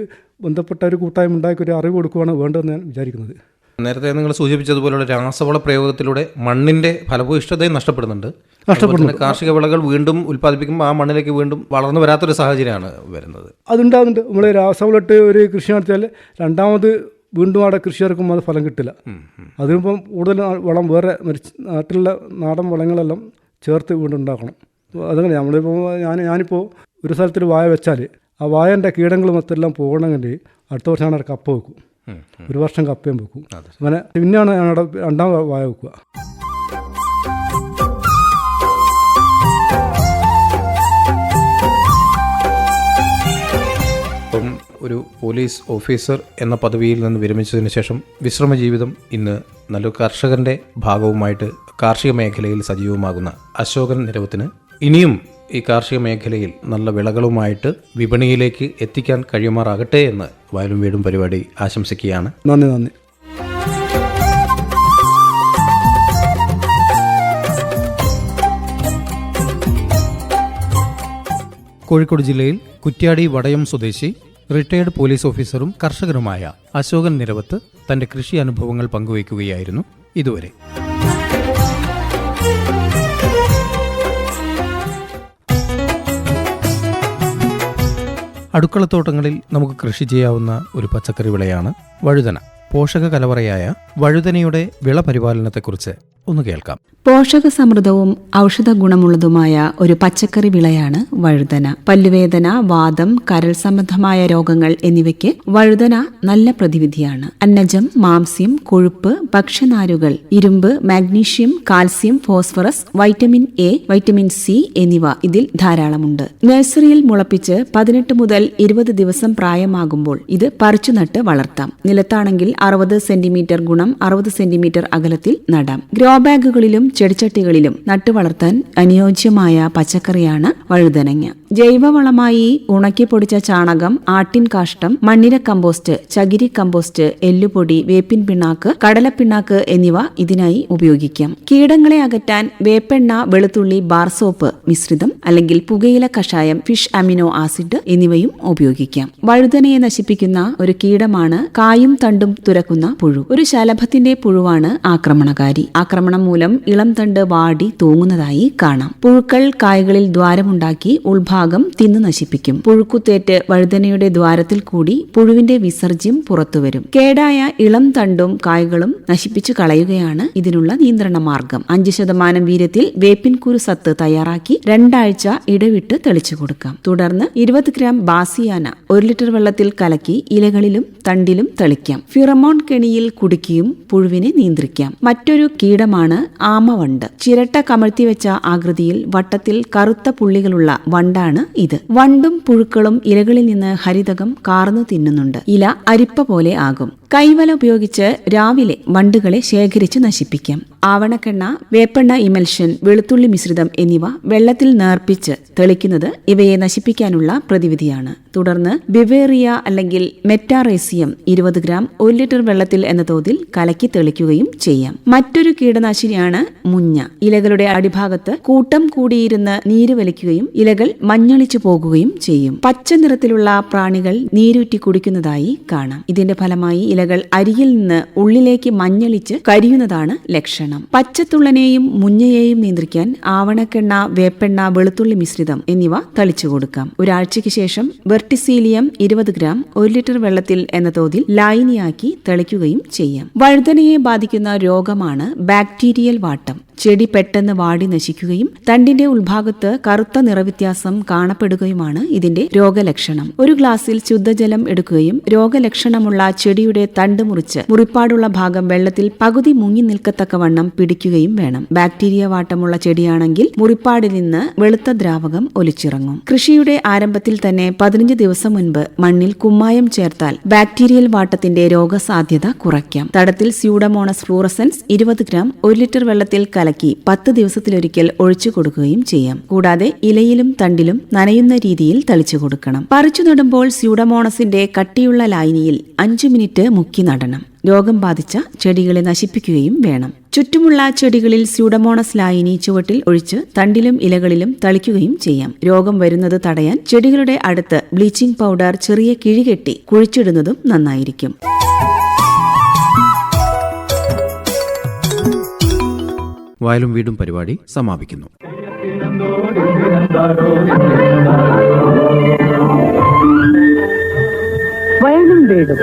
ബന്ധപ്പെട്ട ഒരു കൂട്ടായ്മ ഉണ്ടാക്കി ഒരു അറിവ് കൊടുക്കുകയാണ് വേണ്ടതെന്ന് ഞാൻ വിചാരിക്കുന്നത്. നേരത്തെ നിങ്ങൾ സൂചിപ്പിച്ചതുപോലുള്ള രാസവള പ്രയോഗത്തിലൂടെ മണ്ണിന്റെ ഫലഭൂയിഷ്ഠതയും നഷ്ടപ്പെടുന്നുണ്ട്. കാർഷിക വിളകൾ വീണ്ടും ഉൽപ്പാദിപ്പിക്കുമ്പോൾ ആ മണ്ണിലേക്ക് വീണ്ടും വളർന്നു വരാത്തൊരു സാഹചര്യമാണ് വരുന്നത്. അതുണ്ടാകുന്നുണ്ട്. നമ്മൾ രാസവളമിട്ട് ഒരു കൃഷി നടത്തിയാൽ രണ്ടാമത് വീണ്ടും അവിടെ കൃഷി ഇറക്കുമ്പോൾ അത് ഫലം കിട്ടില്ല. അതിനിപ്പം കൂടുതൽ വളം വേറെ നാട്ടിലുള്ള നാടൻ വളങ്ങളെല്ലാം ചേർത്ത് വീണ്ടും ഉണ്ടാക്കണം. അതങ്ങനെ നമ്മളിപ്പോൾ ഞാനിപ്പോൾ ഒരു സ്ഥലത്തൊരു വായ വെച്ചാൽ ആ വായൻ്റെ കീടങ്ങൾ മൊത്തമെല്ലാം പോകണമെങ്കിൽ അടുത്ത വർഷമാണ് അവിടെ കപ്പ വെക്കും, 1 വർഷം കപ്പയും വെക്കും. അങ്ങനെ പിന്നെയാണ് ഞാൻ അവിടെ 2ാം വായ വെക്കുക. അപ്പം ഒരു പോലീസ് ഓഫീസർ എന്ന പദവിയിൽ നിന്ന് വിരമിച്ചതിന് ശേഷം വിശ്രമ ജീവിതം ഇന്ന് നല്ലൊരു കർഷകന്റെ ഭാഗവുമായിട്ട് കാർഷിക മേഖലയിൽ സജീവമാകുന്ന അശോകൻ നിരവത്തിന് ഇനിയും ഈ കാർഷിക മേഖലയിൽ നല്ല വിളകളുമായിട്ട് വിപണിയിലേക്ക് എത്തിക്കാൻ കഴിയുമാറാകട്ടെ എന്ന് വയലും വീടും പരിപാടി ആശംസിക്കുകയാണ്. നന്ദി. കോഴിക്കോട് ജില്ലയിൽ കുറ്റ്യാടി വടയം സ്വദേശി റിട്ടയർഡ് പോലീസ് ഓഫീസറും കർഷകരുമായ അശോകൻ നിരവത്ത് തന്റെ കൃഷി അനുഭവങ്ങൾ പങ്കുവയ്ക്കുകയായിരുന്നു ഇതുവരെ. അടുക്കളത്തോട്ടങ്ങളിൽ നമുക്ക് കൃഷി ചെയ്യാവുന്ന ഒരു പച്ചക്കറി വിളയാണ് വഴുതന. പോഷക കലവറയായ വഴുതനയുടെ വിള പരിപാലനത്തെക്കുറിച്ച് ഒന്ന് കേൾക്കാം. പോഷകസമൃദ്ധവും ഔഷധ ഗുണമുള്ളതുമായ ഒരു പച്ചക്കറി വിളയാണ് വഴുതന. പല്ലുവേദന, വാദം, കരൾ സംബന്ധമായ രോഗങ്ങൾ എന്നിവയ്ക്ക് വഴുതന നല്ല പ്രതിവിധിയാണ്. അന്നജം, മാംസ്യം, കൊഴുപ്പ്, ഭക്ഷ്യനാരുകൾ, ഇരുമ്പ്, magnesium, calcium, phosphorus, vitamin A, vitamin C എന്നിവ ഇതിൽ ധാരാളമുണ്ട്. നഴ്സറിയിൽ മുളപ്പിച്ച് 18 മുതൽ 20 ദിവസം പ്രായമാകുമ്പോൾ ഇത് പറിച്ചു നട്ട് വളർത്താം. നിലത്താണെങ്കിൽ 60 സെന്റിമീറ്റർ ഗുണം 60 സെന്റിമീറ്റർ അകലത്തിൽ നടാം. ഗ്രോ ബാഗുകളിലും ചെടിച്ചട്ടികളിലും നട്ടുവളർത്താൻ അനുയോജ്യമായ പച്ചക്കറിയാണ് വഴുതനങ്ങ. ജൈവവളമായി ഉണക്കിപ്പൊടിച്ച ചാണകം, ആട്ടിൻ കാഷ്ടം, മണ്ണിര കമ്പോസ്റ്റ്, ചകിരി കമ്പോസ്റ്റ്, എല്ലുപൊടി, വേപ്പിൻ പിണ്ണാക്ക്, കടലപ്പിണ്ണാക്ക് എന്നിവ ഇതിനായി ഉപയോഗിക്കാം. കീടങ്ങളെ അകറ്റാൻ വേപ്പെണ്ണ, വെളുത്തുള്ളി, ബാർ സോപ്പ് മിശ്രിതം അല്ലെങ്കിൽ പുകയില കഷായം, ഫിഷ് അമിനോ ആസിഡ് എന്നിവയും ഉപയോഗിക്കാം. വഴുതനയെ നശിപ്പിക്കുന്ന ഒരു കീടമാണ് കായും തണ്ടും തുരക്കുന്ന പുഴു. ഒരു ശലഭത്തിന്റെ പുഴുവാണ് ആക്രമണകാരി. ആക്രമണം മൂലം ഇളം തണ്ട് വാടി തൂങ്ങുന്നതായി കാണാം. പുഴുക്കൾ കായ്കളിൽ ദ്വാരമുണ്ടാക്കി ഉൾഭാഗം തിന്നു നശിപ്പിക്കും. പുഴുക്കുത്തേറ്റ് വഴുതനയുടെ ദ്വാരത്തിൽ കൂടി പുഴുവിന്റെ വിസർജ്യം പുറത്തുവരും. കേടായ ഇളം തണ്ടും കായ്കളും നശിപ്പിച്ചു കളയുകയാണ് ഇതിനുള്ള നിയന്ത്രണ മാർഗം. 5% വീര്യത്തിൽ വേപ്പിൻ കുരു സത്ത് തയ്യാറാക്കി 2 ആഴ്ച ഇടവിട്ട് തെളിച്ചു കൊടുക്കാം. തുടർന്ന് 20 ഗ്രാം ബാസിയാന 1 ലിറ്റർ വെള്ളത്തിൽ കലക്കി ഇലകളിലും തണ്ടിലും തെളിക്കാം. ഫിറമോൺ കെണിയിൽ കുടുക്കിയും പുഴുവിനെ നിയന്ത്രിക്കാം. മറ്റൊരു കീടമാണ് ആമവണ്ട്. ചിരട്ട കമഴ്ത്തിവെച്ച ആകൃതിയിൽ വട്ടത്തിൽ കറുത്ത പുള്ളികളുള്ള വണ്ടാണ് ഇത്. വണ്ടും പുഴുക്കളും ഇലകളിൽ നിന്ന് ഹരിതകം കാർന്നു തിന്നുന്നുണ്ട്. ഇല അരിപ്പ പോലെ ആകും. കൈവല ഉപയോഗിച്ച് രാവിലെ വണ്ടുകളെ ശേഖരിച്ച് നശിപ്പിക്കാം. ആവണക്കെണ്ണ, വേപ്പെണ്ണ ഇമൽഷൻ, വെളുത്തുള്ളി മിശ്രിതം എന്നിവ വെള്ളത്തിൽ നേർപ്പിച്ച് തെളിക്കുന്നത് ഇവയെ നശിപ്പിക്കാനുള്ള പ്രതിവിധിയാണ്. തുടർന്ന് ബിവേറിയ അല്ലെങ്കിൽ മെറ്റാറേസിയം 20 ഗ്രാം 1 ലിറ്റർ വെള്ളത്തിൽ എന്ന തോതിൽ കലക്കി തെളിക്കുകയും ചെയ്യാം. മറ്റൊരു കീടനാശിനിയാണ് മുഞ്ഞ. ഇലകളുടെ അടിഭാഗത്ത് കൂട്ടം കൂടിയിരുന്ന് നീര് വലിക്കുകയും ഇലകൾ മഞ്ഞളിച്ചു പോകുകയും ചെയ്യും. പച്ച നിറത്തിലുള്ള പ്രാണികൾ നീരൂറ്റി കുടിക്കുന്നതായി കാണാം. ഇതിന്റെ ഫലമായി ഇലകൾ അരിയിൽ നിന്ന് ഉള്ളിലേക്ക് മഞ്ഞളിച്ച് കരിയുന്നതാണ് ലക്ഷണം. പച്ചത്തുള്ളനെയും മുഞ്ഞയെയും നിയന്ത്രിക്കാൻ ആവണക്കെണ്ണ, വേപ്പെണ്ണ, വെളുത്തുള്ളി മിശ്രിതം എന്നിവ തളിച്ചു കൊടുക്കാം. ഒരാഴ്ചയ്ക്ക് ശേഷം വെർട്ടിസീലിയം 20 ഗ്രാം 1 ലിറ്റർ വെള്ളത്തിൽ എന്ന തോതിൽ ലായനിയാക്കി തെളിക്കുകയും ചെയ്യാം. വഴുതനയെ ബാധിക്കുന്ന രോഗമാണ് ബാക്ടീരിയൽ വാട്ടം. ചെടി പെട്ടെന്ന് വാടി നശിക്കുകയും തണ്ടിന്റെ ഉൾഭാഗത്ത് കറുത്ത നിറവ്യത്യാസം കാണപ്പെടുകയുമാണ് ഇതിന്റെ രോഗലക്ഷണം. ഒരു ഗ്ലാസ്സിൽ ശുദ്ധജലം എടുക്കുകയും രോഗലക്ഷണമുള്ള ചെടിയുടെ തണ്ട് മുറിച്ച് മുറിപ്പാടുള്ള ഭാഗം വെള്ളത്തിൽ പകുതി മുങ്ങി നിൽക്കത്തക്കവണ്ണം പിടിക്കുകയും വേണം. ബാക്ടീരിയ വാട്ടമുള്ള ചെടിയാണെങ്കിൽ മുറിപ്പാടിൽ നിന്ന് വെളുത്ത ദ്രാവകം ഒലിച്ചിറങ്ങും. കൃഷിയുടെ ആരംഭത്തിൽ തന്നെ 15 ദിവസം മുൻപ് മണ്ണിൽ കുമ്മായം ചേർത്താൽ ബാക്ടീരിയൽ വാട്ടത്തിന്റെ രോഗസാധ്യത കുറയ്ക്കാം. തടത്തിൽ സ്യൂഡോമോണസ് ഫ്ലൂറസൻസ് 20 ഗ്രാം 1 ലിറ്റർ വെള്ളത്തിൽ കലക്കി 10 ദിവസത്തിലൊരിക്കൽ ഒഴിച്ചു കൊടുക്കുകയും ചെയ്യാം. കൂടാതെ ഇലയിലും തണ്ടിലും നനയുന്ന രീതിയിൽ തളിച്ചു കൊടുക്കണം. പറിച്ചു നടുമ്പോൾ സ്യൂഡോമോണസിന്റെ കട്ടിയുള്ള ലായനിയിൽ 5 മിനിറ്റ് മുക്കി നടണം. രോഗം ബാധിച്ച ചെടികളെ നശിപ്പിക്കുകയും വേണം. ചുറ്റുമുള്ള ചെടികളിൽ സ്യൂഡോമോണസ് ലായനി ചുവട്ടിൽ ഒഴിച്ച് തണ്ടിലും ഇലകളിലും തളിക്കുകയും ചെയ്യാം. രോഗം വരുന്നത് തടയാൻ ചെടികളുടെ അടുത്ത് ബ്ലീച്ചിംഗ് പൗഡർ ചെറിയ കിഴികെട്ടി കുഴിച്ചിടുന്നതും നന്നായിരിക്കും. വയലും വീടും പരിപാടി സമാപിക്കുന്നു. വയലും വീടും